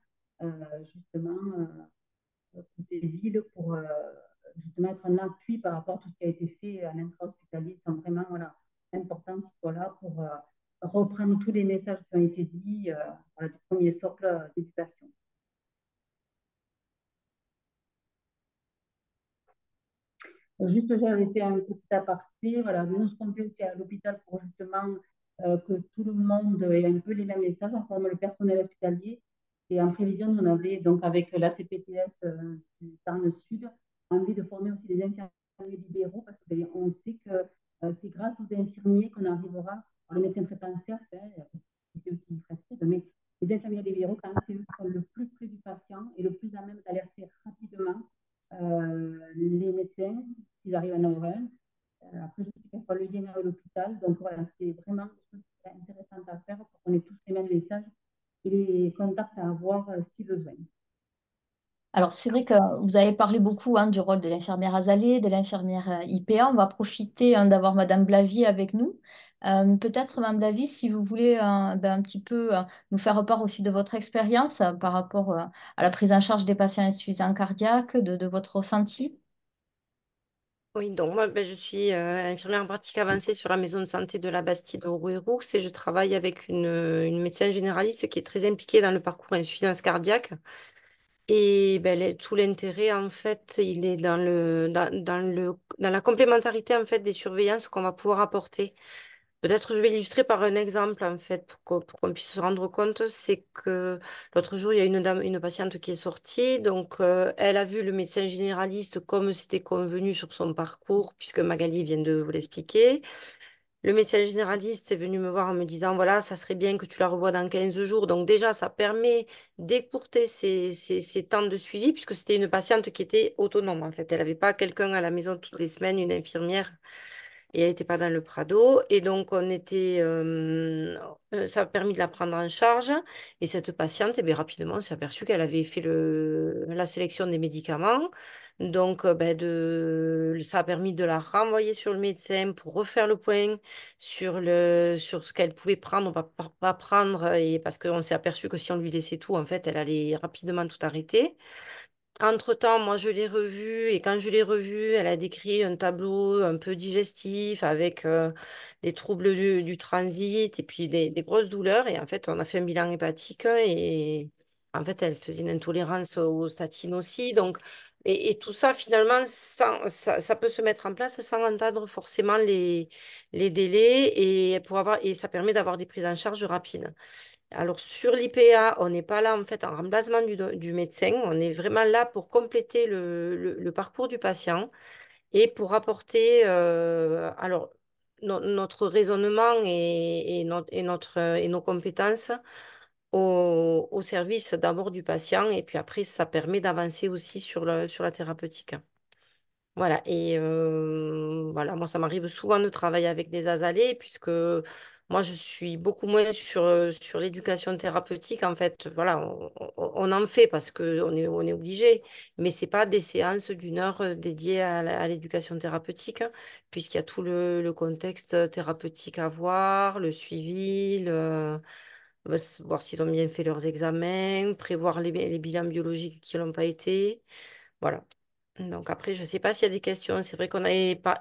justement dans ces villes pour justement être un appui par rapport à tout ce qui a été fait en intra-hospitalier. Ils sont vraiment voilà, importants qu'ils soient là pour reprendre tous les messages qui ont été dits voilà, du premier socle d'éducation. Juste, j'ai arrêté un petit aparté. Voilà, nous, ce qu'on fait aussi à l'hôpital pour justement que tout le monde ait un peu les mêmes messages, on forme le personnel hospitalier. Et en prévision, on avait donc avec la CPTS du Tarn Sud envie de former aussi des infirmiers libéraux parce qu'on sait que c'est grâce aux infirmiers qu'on arrivera, le médecin traitant certes, hein, c'est eux qui prescrivent, mais les infirmiers libéraux, quand même, c'est eux qui sont le plus près du patient et le plus à même d'alerter rapidement les médecins, s'ils arrivent à en avoir un. Après, je sais qu'il faut le lien avec l'hôpital. Donc voilà, c'est vraiment quelque chose qui est intéressant à faire pour qu'on ait tous les mêmes messages et les contacts à avoir si besoin. Alors, c'est vrai que vous avez parlé beaucoup du rôle de l'infirmière Azalée, de l'infirmière IPA. On va profiter d'avoir Madame Blavie avec nous. Peut-être, Madame Blavie, si vous voulez un petit peu nous faire part aussi de votre expérience par rapport à la prise en charge des patients insuffisants cardiaques, de votre ressenti. Oui, donc moi, je suis infirmière en pratique avancée sur la maison de santé de la Bastide au Rouerou et je travaille avec une médecin généraliste qui est très impliquée dans le parcours insuffisance cardiaque. Et ben, tout l'intérêt, en fait, il est dans la complémentarité, en fait, des surveillances qu'on va pouvoir apporter. Peut-être je vais illustrer par un exemple, en fait, pour qu'on puisse se rendre compte. C'est que l'autre jour, il y a une dame, une patiente qui est sortie. Donc, elle a vu le médecin généraliste comme c'était convenu sur son parcours, puisque Magali vient de vous l'expliquer. Le médecin généraliste est venu me voir en me disant, voilà, ça serait bien que tu la revoies dans 15 jours. Donc déjà, ça permet d'écourter ces temps de suivi, puisque c'était une patiente qui était autonome, en fait. Elle n'avait pas quelqu'un à la maison toutes les semaines, une infirmière, et elle n'était pas dans le Prado. Et donc, ça a permis de la prendre en charge. Et cette patiente, eh bien, rapidement, on s'est aperçu qu'elle avait fait la sélection des médicaments. Donc, ça a permis de la renvoyer sur le médecin pour refaire le point sur ce qu'elle pouvait prendre ou pas prendre. Et parce qu'on s'est aperçu que si on lui laissait tout, en fait, elle allait rapidement tout arrêter. Entre-temps, moi, je l'ai revue et quand je l'ai revue, elle a décrit un tableau un peu digestif avec des troubles du transit et puis des grosses douleurs. Et en fait, on a fait un bilan hépatique et en fait, elle faisait une intolérance aux statines aussi. Donc, et tout ça, finalement, ça peut se mettre en place sans entendre forcément les délais et ça permet d'avoir des prises en charge rapides. Alors, sur l'IPA, on n'est pas là en fait en remplacement du médecin, on est vraiment là pour compléter le parcours du patient et pour apporter notre raisonnement et nos compétences au service d'abord du patient et puis après, ça permet d'avancer aussi sur la thérapeutique. Voilà, et voilà, moi ça m'arrive souvent de travailler avec des azalées puisque moi je suis beaucoup moins sur l'éducation thérapeutique. En fait, voilà, on en fait parce qu'on est obligé, mais c'est pas des séances d'une heure dédiées à l'éducation thérapeutique, hein, puisqu'il y a tout le contexte thérapeutique à voir, le suivi, voir s'ils ont bien fait leurs examens, prévoir les bilans biologiques qui n'ont pas été. Voilà. Donc après, je ne sais pas s'il y a des questions. C'est vrai qu'on n'avait pas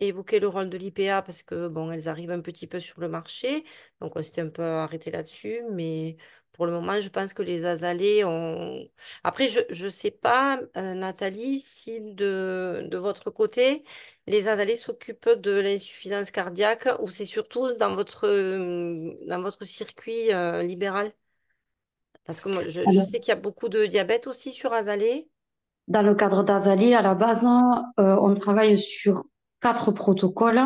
évoqué le rôle de l'IPA parce que bon, elles arrivent un petit peu sur le marché. Donc on s'était un peu arrêté là-dessus. Mais pour le moment, je pense que les azalées ont. Après, je ne sais pas, Nathalie, si de votre côté, les azalées s'occupent de l'insuffisance cardiaque ou c'est surtout dans votre circuit libéral. Parce que moi, je Alors, sais qu'il y a beaucoup de diabète aussi sur azalées. dans le cadre d'Azali, à la base, on travaille sur 4 protocoles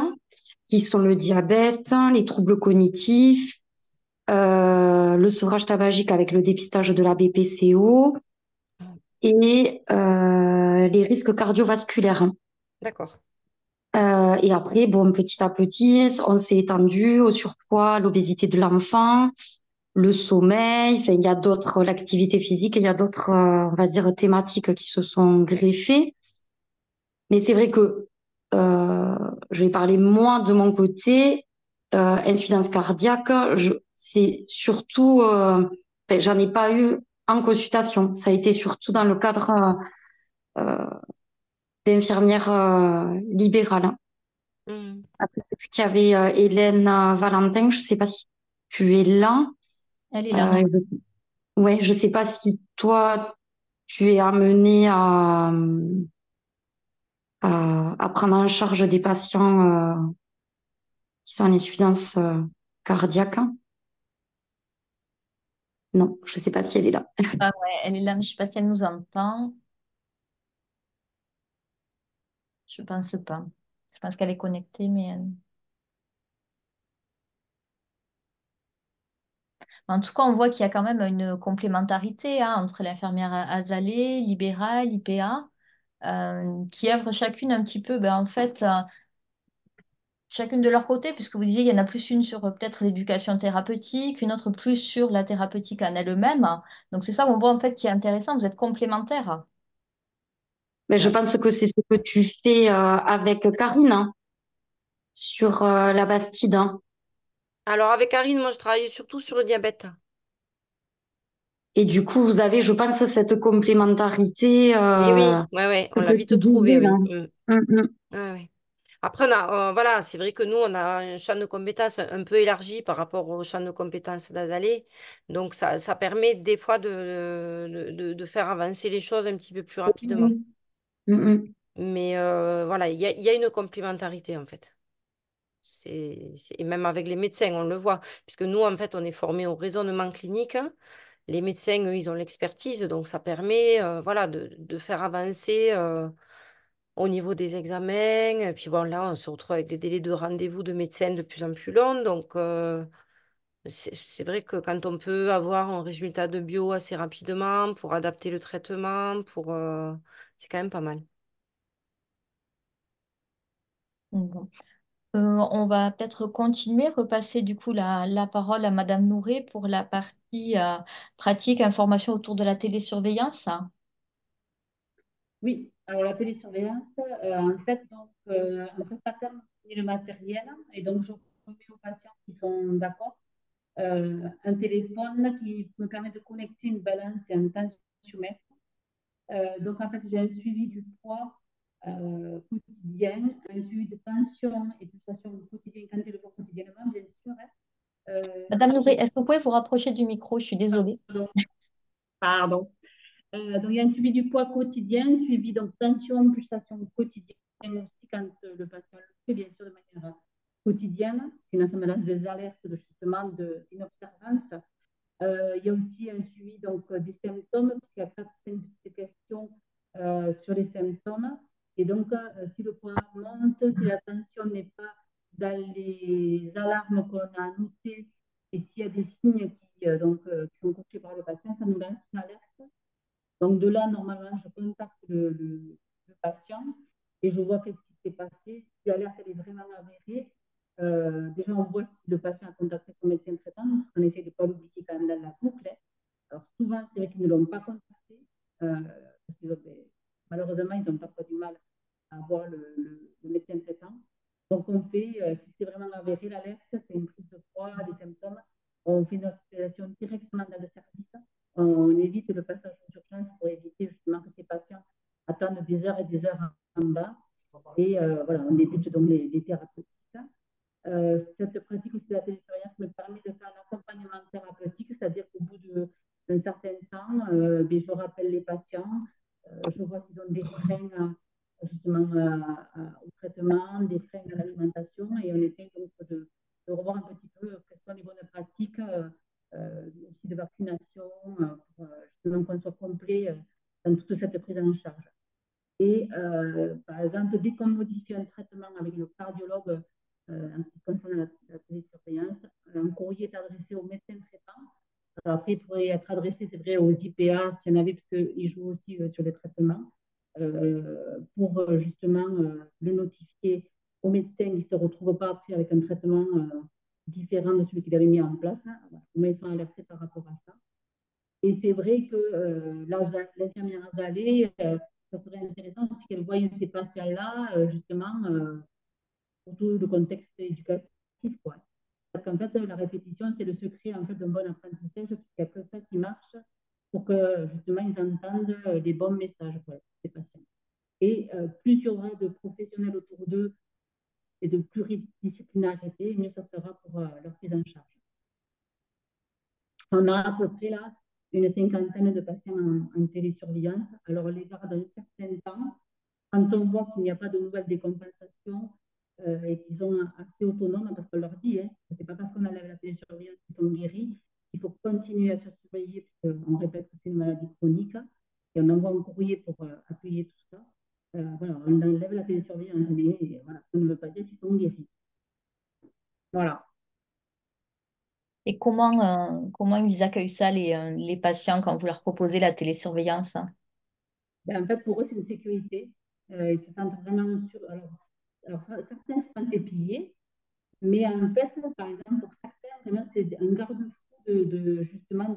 qui sont le diabète, les troubles cognitifs, le sevrage tabagique avec le dépistage de la BPCO et les risques cardiovasculaires. D'accord. Et après, bon, petit à petit, on s'est étendu au surpoids, l'obésité de l'enfant, le sommeil. Enfin, il y a d'autres, l'activité physique, et il y a d'autres, on va dire, thématiques qui se sont greffées. Mais c'est vrai que je vais parler moi de mon côté. Insuffisance cardiaque, c'est surtout, enfin, j'en ai pas eu en consultation. Ça a été surtout dans le cadre euh, d'infirmière libérale. Hmm. Après, j'ai vu qu'il y avait Hélène Valentin. Je sais pas si tu es là. Elle est là. Euh, ouais, je sais pas si toi tu es amené à prendre en charge des patients qui sont en insuffisance cardiaque. Non, je sais pas si elle est là. Ah ouais, elle est là, mais je sais pas si elle nous entend. Je pense pas. Je pense qu'elle est connectée, mais en tout cas, on voit qu'il y a quand même une complémentarité hein, entre l'infirmière azalée, libérale, IPA, qui œuvrent chacune un petit peu, ben, en fait, chacune de leur côté, puisque vous disiez, il y en a plus une sur peut-être l'éducation thérapeutique, une autre plus sur la thérapeutique en elle-même. Donc c'est ça où on voit en fait qui est intéressant, vous êtes complémentaires. Mais je pense que c'est ce que tu fais avec Karine hein, sur la Bastide, hein. Alors avec Karine, moi je travaille surtout sur le diabète. Et du coup, vous avez, je pense, cette complémentarité Et oui, ouais, ouais, on l'a que vite tu trouvé, disais là. oui. Mm, mm. Ouais, ouais. Après, voilà, c'est vrai que nous, on a un champ de compétences un peu élargi par rapport au champ de compétences d'Azalée. Donc, ça permet des fois de faire avancer les choses un petit peu plus rapidement. Mm, mm. Mais voilà, il y a une complémentarité, en fait. Et même avec les médecins, on le voit. Puisque nous, en fait, on est formés au raisonnement clinique. Les médecins, eux, ils ont l'expertise. Donc, ça permet voilà, de faire avancer au niveau des examens. Et puis bon, là, on se retrouve avec des délais de rendez-vous de médecins de plus en plus longs. Donc, c'est vrai que quand on peut avoir un résultat de bio assez rapidement pour adapter le traitement, c'est quand même pas mal. Bon. On va peut-être continuer, repasser du coup la parole à Madame Nourret pour la partie pratique, information autour de la télésurveillance. Oui, alors la télésurveillance, en fait, donc, un prestataire me fournit le matériel et donc je remets aux patients qui sont d'accord un téléphone qui me permet de connecter une balance et un tensiomètre. Donc en fait, j'ai un suivi du poids quotidien, un suivi de tension et pulsation quotidien quand il le faut quotidiennement, bien sûr. Hein. Madame Nourret, Et, est-ce que vous pouvez vous rapprocher du micro? Je suis désolée. pardon, pardon. Donc, il y a un suivi du poids quotidien, suivi donc tension, pulsation quotidienne aussi quand le patient le fait, bien sûr, de manière quotidienne. Sinon, ça me donne des alertes de, justement d'inobservance. Il y a aussi un suivi donc, des symptômes, puisqu'il y a certaines petites questions sur les symptômes. Et donc, si le poids monte, si la tension n'est pas dans les alarmes qu'on a notées, et s'il y a des signes qui sont coachés par le patient, ça nous lance une alerte. Donc de là, normalement, je contacte le patient et je vois qu'est-ce qui s'est passé. Si l'alerte elle est vraiment avérée, déjà on voit si le patient a contacté son médecin traitant, parce qu'on essaie de ne pas l'oublier quand même dans la boucle. Hein. Alors souvent, c'est vrai qu'ils ne l'ont pas contacté, parce que malheureusement, ils ont parfois du mal à voir le médecin traitant. Donc on fait, si c'est vraiment avéré l'alerte, c'est une prise de poids, des symptômes, on fait une hospitalisation directement dans le service on évite le passage aux urgences pour éviter justement que ces patients attendent des heures et Et voilà, on débute donc les thérapeutiques. Cette pratique aussi de la télésurveillance me permet de faire un accompagnement thérapeutique, c'est-à-dire qu'au bout d'un certain temps, je rappelle les patients, je vois s'ils ont des freins justement au traitement, des freins à l'alimentation, et on essaie donc de revoir un petit peu quelles sont les bonnes pratiques aussi de vaccination pour justement qu'on soit complet dans toute cette prise en charge. Et par exemple, dès qu'on modifie un traitement avec le cardiologue en ce qui concerne la télésurveillance, un courrier est adressé au médecin traitant. Alors après, il pourrait être adressé, c'est vrai, aux IPA, s'il y en avait, parce qu'ils jouent aussi sur les traitements, pour justement le notifier au médecin. Il ne se retrouve pas après avec un traitement différent de celui qu'il avait mis en place. Hein. Ils sont alertés par rapport à ça. Et c'est vrai que l'infirmière Azalée, ça serait intéressant aussi qu'elle voie ces patients-là, justement, pour tout le contexte éducatif, quoi. Parce qu'en fait, la répétition, c'est le secret en fait, d'un bon apprentissage. Il n'y a que ça qui marche pour que, justement, ils entendent les bons messages pour ces patients. Et plus il y aura de professionnels autour d'eux et de pluridisciplinarité, mieux ça sera pour leur prise en charge. On a à peu près là une cinquantaine de patients en télésurveillance. Alors, on les garde un certain temps. Quand on voit qu'il n'y a pas de nouvelles décompensations et qu'ils sont assez autonomes, parce qu'on leur dit, hein, ce n'est pas parce qu'on enlève la télésurveillance qu'ils sont guéris, il faut continuer à se surveiller, puisqu'on répète que c'est une maladie chronique, et on envoie un courrier pour appuyer tout ça. Voilà, on enlève la télésurveillance, mais voilà, ça ne veut pas dire qu'ils sont guéris. Voilà. Et comment ils accueillent ça, les patients, quand vous leur proposez la télésurveillance? Ben, en fait, pour eux, c'est une sécurité. Ils se sentent vraiment sûrs. Alors certains se sentent épiés, mais en fait, par exemple, pour certains, vraiment, c'est un garde-fou justement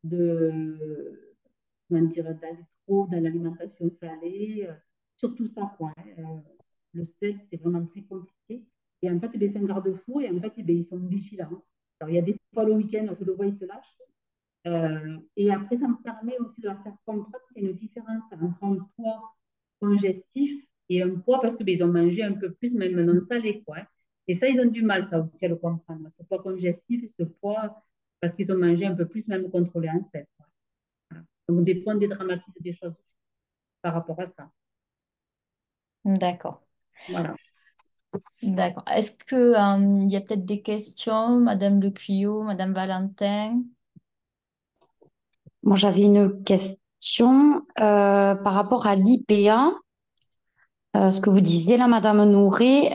de comment dire, d'aller trop dans l'alimentation salée. Surtout ça, quoi. Hein. Le sel, c'est vraiment très compliqué. Et en fait, c'est un garde-fou et en fait, ils sont vigilants. Alors, il y a des fois le week-end, je le vois, ils se lâchent. Et après, ça me permet aussi de leur faire comprendre qu'il y a une différence entre un poids congestif et un poids parce qu'ils ont mangé un peu plus, même non salé, quoi. Hein. Et ça, ils ont du mal, ça aussi, à le comprendre. Ce poids congestif et ce poids parce qu'ils ont mangé un peu plus, même contrôlé en sel. Voilà. Donc, des points dédramatisent des choses par rapport à ça. D'accord. Voilà. D'accord. Est-ce que il y a peut-être des questions, Madame Lecuyot, Madame Valentin? Moi, j'avais une question par rapport à l'IPA. Ce que vous disiez là, Madame Nouré,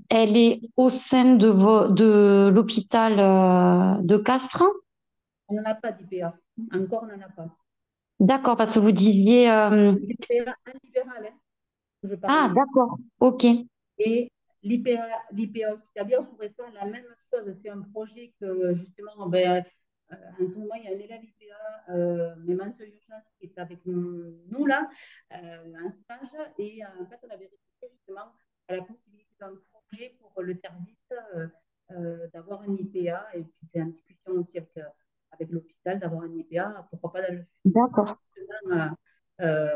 elle est au sein de l'hôpital de Castres. On n'en a pas d'IPA. Encore, on n'en a pas. D'accord, parce que vous disiez... L'IPA en libéral, hein, que je Ah, parlais. d'accord, ok. Et l'IPA hospitalier, on pourrait faire la même chose. C'est un projet que, justement, ben, en ce moment, il y a un élève IPA, Méman Soyouchas, qui est avec nous là, en stage. Et en fait, on avait réfléchi justement à la possibilité d'un projet pour le service d'avoir un IPA. Et puis, c'est en discussion aussi avec l'hôpital d'avoir un IPA. Pourquoi pas dans le D'accord. futur,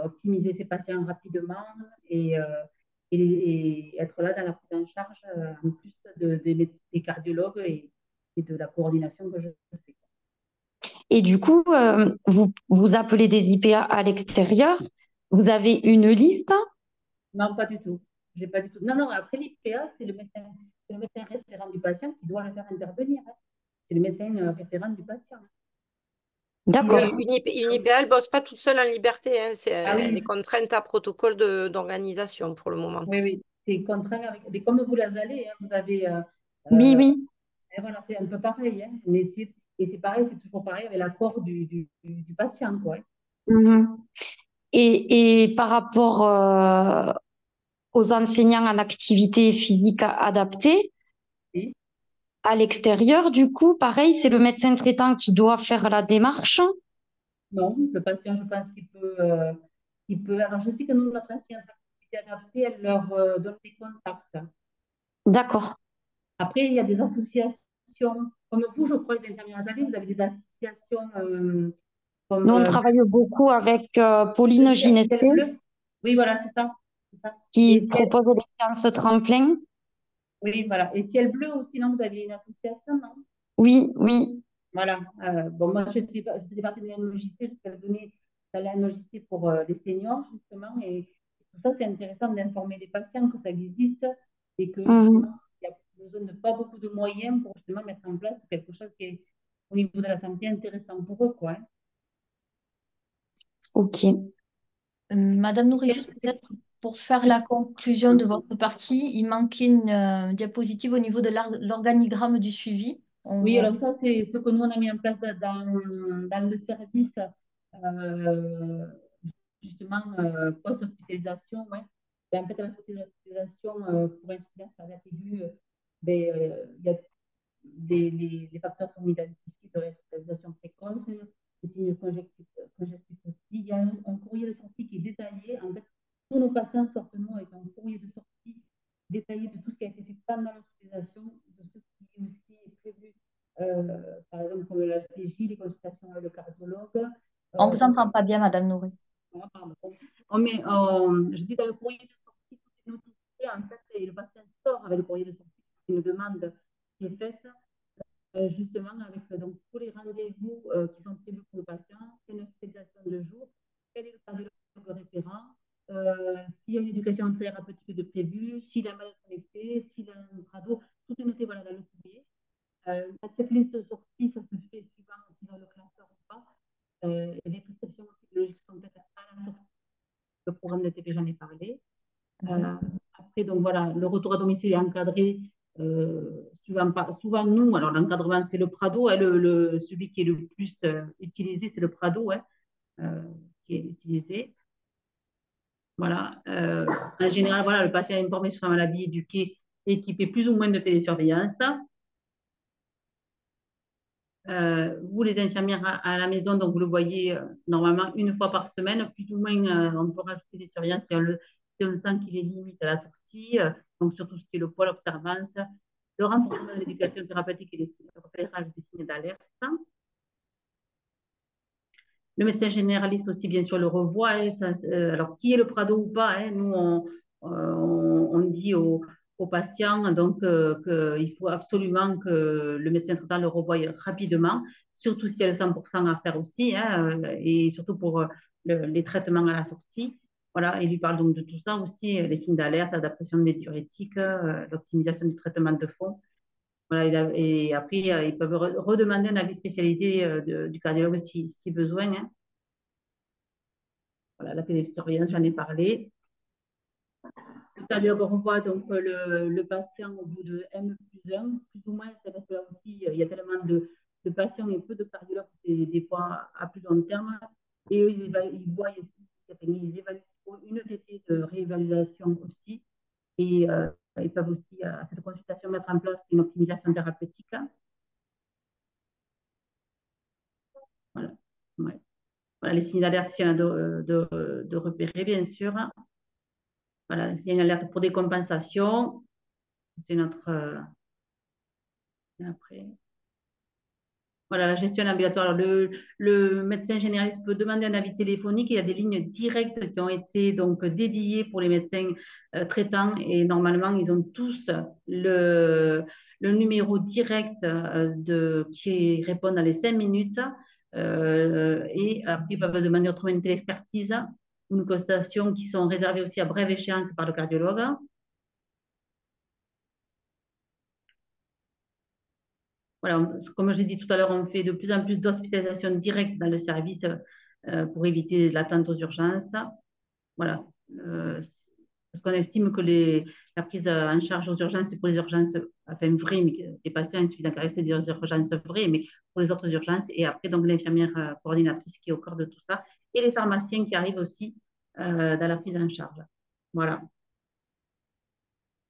optimiser ses patients rapidement et être là dans la prise en charge, en plus des cardiologues et de la coordination que je fais. Et du coup, vous appelez des IPA à l'extérieur. Vous avez une liste? Non, pas du tout. J'ai pas du tout. Non, non, après l'IPA, c'est le médecin référent du patient qui doit le faire intervenir. Hein. C'est le médecin référent du patient. Si, D'accord. Une IPA, elle ne bosse pas toute seule en liberté. Hein. ah Elle est oui, contrainte à protocole d'organisation pour le moment. oui, oui. C'est contraint avec. Mais comme vous l'avez, hein, vous avez. Oui, Euh, oui. Et voilà, c'est un peu pareil, hein, et c'est pareil, c'est toujours pareil avec l'accord du patient, quoi. Hein. Mhm. Et par rapport aux enseignants en activité physique adaptée, Et à l'extérieur, du coup, pareil, c'est le médecin traitant qui doit faire la démarche. non, le patient, je pense qu'il peut. Alors, je sais que nous, notre ancienne activité adaptée, elle leur donne des contacts. D'accord. Après, il y a des associations, comme vous, je crois, les infirmières années, vous avez des associations comme Nous, on travaille beaucoup avec Pauline Ciel Ginesté. Bleu. Oui, voilà, c'est ça. c'est ça? Et qui ciel, propose des séances tremplin. oui, voilà. Et ciel bleu aussi, non? Vous aviez une association, non? Oui, oui. Voilà. Bon, moi, je faisais partie de l'NOJC jusqu'à donner à l'NOJC pour les seniors, justement. Et tout ça, c'est intéressant d'informer les patients que ça existe et que, justement, Mhm. il y a besoin de pas beaucoup de moyens pour, justement, mettre en place quelque chose qui est, au niveau de la santé, intéressant pour eux, quoi. Hein. Ok. Madame Nourri, Et juste peut-être pour faire la conclusion de votre partie, il manquait une diapositive au niveau de l'organigramme du suivi. On oui, voit. alors ça, c'est ce que nous, on a mis en place dans le service, euh, justement, post-hospitalisation. Ouais. Ben, en fait, à la hospitalisation, pour insuffisance cardiaque aiguë, ben, il y a les facteurs sont identifiés de hospitalisation précoce, les signes congestifs aussi. Il y a un courrier de sortie qui est détaillé. En fait, tous nos patients sortent nous avec un courrier de sortie détaillé de tout ce qui a été fait pendant l'hospitalisation, de ce qui aussi est prévu, par exemple, comme l'HTJ, les consultations avec le cardiologue. On vous On entend pas bien, Madame Nourri. je dis dans le courrier de sortie, tout est notifié en fait, et le patient sort avec le courrier de sortie, c'est une demande qui est faite justement avec donc, tous les rendez-vous qui sont prévus pour le patient, c'est une hospitalisation de jour, quel est le cardiologue référent, s'il y a une éducation thérapeutique de prévue, s'il a mal à connecter, s'il a un prado, tout est noté voilà, dans le courrier. La checklist de sortie, ça se fait suivant si dans le classeur ou pas. Les prescriptions psychologiques sont faites à la sortie. Le programme de TP, j'en ai parlé. Mhm. Euh, après, donc voilà, le retour à domicile est encadré. Souvent, nous, alors l'encadrement, c'est le Prado, hein, celui qui est le plus utilisé, c'est le Prado hein, euh, qui est utilisé. Voilà. En général, voilà, le patient est informé sur sa maladie, éduqué, équipé plus ou moins de télésurveillance. Vous, les infirmières à la maison, donc vous le voyez normalement une fois par semaine, plus ou moins, on peut rajouter des surveillances si on sent qu'il est limite à la sortie, donc surtout ce qui est le poids, l'observance, le renforcement de l'éducation thérapeutique et le repérage des signes d'alerte. Le médecin généraliste aussi, bien sûr, le revoit. Hein, ça, alors, qui est le Prado ou pas hein, nous, on dit aux patients donc, qu'il faut absolument que le médecin traitant le revoie rapidement, surtout s'il y a le 100% à faire aussi, hein, et surtout pour les traitements à la sortie. Voilà, il lui parle donc de tout ça aussi, les signes d'alerte, adaptation des diurétiques, l'optimisation du traitement de fond. Voilà, et après, ils peuvent redemander un avis spécialisé du cardiologue si besoin. Hein. Voilà, la télésurveillance, j'en ai parlé. Le cardiologue revoit donc le patient au bout de M plus 1, plus ou moins, c'est parce que là aussi, il y a tellement de patients et peu de cardiologues, c'est des fois à plus long terme. Et eux, ils voient, ils évaluent une TT de réévaluation aussi. Et ils peuvent aussi, à cette consultation, mettre en place une optimisation thérapeutique. Voilà. Ouais. Voilà, les signes d'alerte, s'il y en a de repérer, bien sûr. Voilà, il y a une alerte pour décompensation. C'est notre. Après. Voilà, la gestion ambulatoire. Le médecin généraliste peut demander un avis téléphonique. Il y a des lignes directes qui ont été donc dédiées pour les médecins traitants et normalement, ils ont tous le numéro direct qui répond dans les 5 minutes. Et après, ils peuvent demander autrement une télé-expertise ou une consultation qui sont réservées aussi à brève échéance par le cardiologue. Voilà, comme j'ai dit tout à l'heure, on fait de plus en plus d'hospitalisations directes dans le service pour éviter l'attente aux urgences. Voilà. Parce qu'on estime que la prise en charge aux urgences, c'est pour les urgences, enfin vraies, mais les patients insuffisants cardiaques, c'est des urgences vraies, mais pour les autres urgences. Et après, donc l'infirmière coordinatrice qui est au cœur de tout ça. Et les pharmaciens qui arrivent aussi dans la prise en charge. Voilà.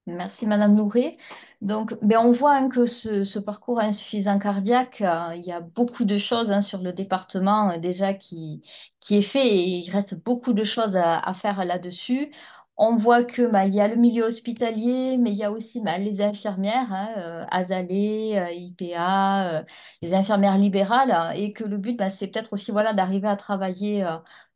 Merci Madame Nourré. Donc, ben, on voit hein, que ce parcours insuffisant cardiaque, il y a beaucoup de choses hein, sur le département déjà qui est fait et il reste beaucoup de choses à faire là-dessus. On voit que ben, il y a le milieu hospitalier, mais il y a aussi ben, les infirmières, hein, Asalée, IPA, les infirmières libérales, et que le but, ben, c'est peut-être aussi voilà, d'arriver à travailler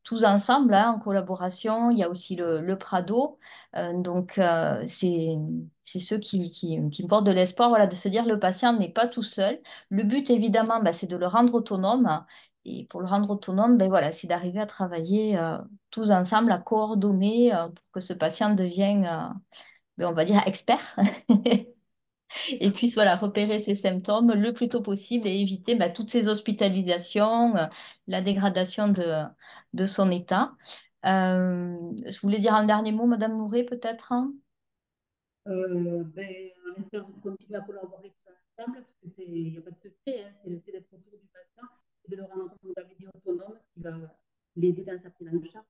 tous ensemble, hein, en collaboration. Il y a aussi le Prado. Donc, c'est ceux qui me portent de l'espoir, voilà, de se dire le patient n'est pas tout seul. Le but, évidemment, bah, c'est de le rendre autonome. Et pour le rendre autonome, ben voilà, c'est d'arriver à travailler tous ensemble, à coordonner pour que ce patient devienne, ben, on va dire, expert et puisse voilà, repérer ses symptômes le plus tôt possible et éviter bah, toutes ces hospitalisations, la dégradation de son état. Je voulais dire un dernier mot, Madame Nourret, peut-être, hein. Ben, en espérant continuer à collaborer tous ensemble, parce que il n'y a pas de secret, hein, c'est le fait d'être autour du patient et de le rendre, comme vous l'avez dit, autonome, qui va l'aider dans sa prise en charge.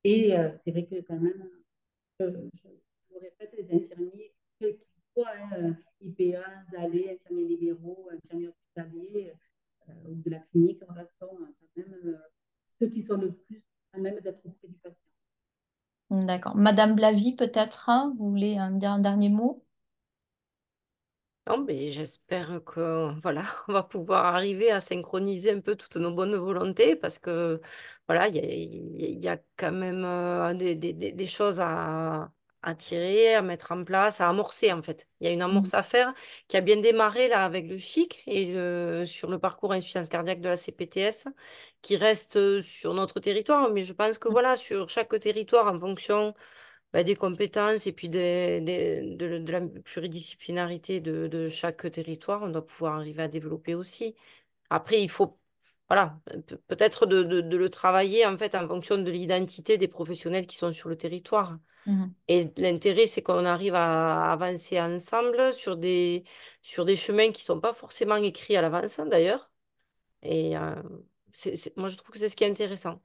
Et c'est vrai que quand même, je le répète, les infirmiers, quels qu'ils soient, hein, IPA, ZALE, infirmiers libéraux, infirmiers hospitaliers ou de la clinique, voilà, sont quand même ceux qui sont le plus à même d'être auprès du patient. D'accord. Madame Blavy, peut-être, hein, vous voulez dire un dernier mot? Non, mais j'espère que voilà, on va pouvoir arriver à synchroniser un peu toutes nos bonnes volontés parce que voilà, il y a quand même des choses à tirer, à mettre en place, à amorcer en fait. Il y a une Mhm. amorce à faire qui a bien démarré là avec le CHIC et sur le parcours insuffisance cardiaque de la CPTS qui reste sur notre territoire. Mais je pense que voilà, sur chaque territoire, en fonction des compétences et puis de la pluridisciplinarité de chaque territoire, on doit pouvoir arriver à développer aussi. Après, il faut, voilà, peut-être de le travailler en fait en fonction de l'identité des professionnels qui sont sur le territoire. Mhm. Et l'intérêt, c'est qu'on arrive à avancer ensemble sur des chemins qui sont pas forcément écrits à l'avance, d'ailleurs. Et moi, je trouve que c'est ce qui est intéressant.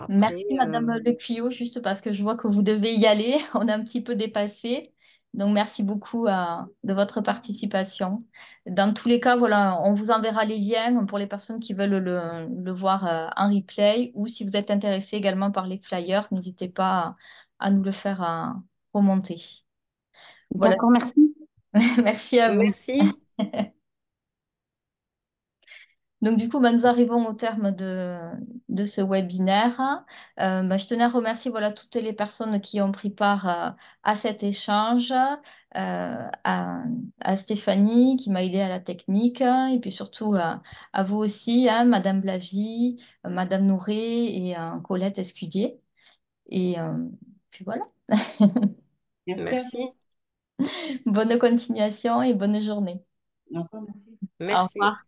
Merci, Après, Madame Leclio, juste parce que je vois que vous devez y aller. On a un petit peu dépassé. Donc, merci beaucoup de votre participation. Dans tous les cas, voilà, on vous enverra les liens pour les personnes qui veulent le voir en replay ou si vous êtes intéressé également par les flyers, n'hésitez pas à nous le faire remonter. Voilà, D'accord, merci. merci à vous. merci. Donc, du coup, bah, nous arrivons au terme de ce webinaire. Bah, je tenais à remercier voilà, toutes les personnes qui ont pris part à cet échange, à Stéphanie qui m'a aidé à la technique, et puis surtout à vous aussi, hein, Madame Blavy, Madame Nourret et Colette Escudier. Et puis voilà. Merci à vous. Merci. Bonne continuation et bonne journée. Au revoir, merci. Au Merci. revoir.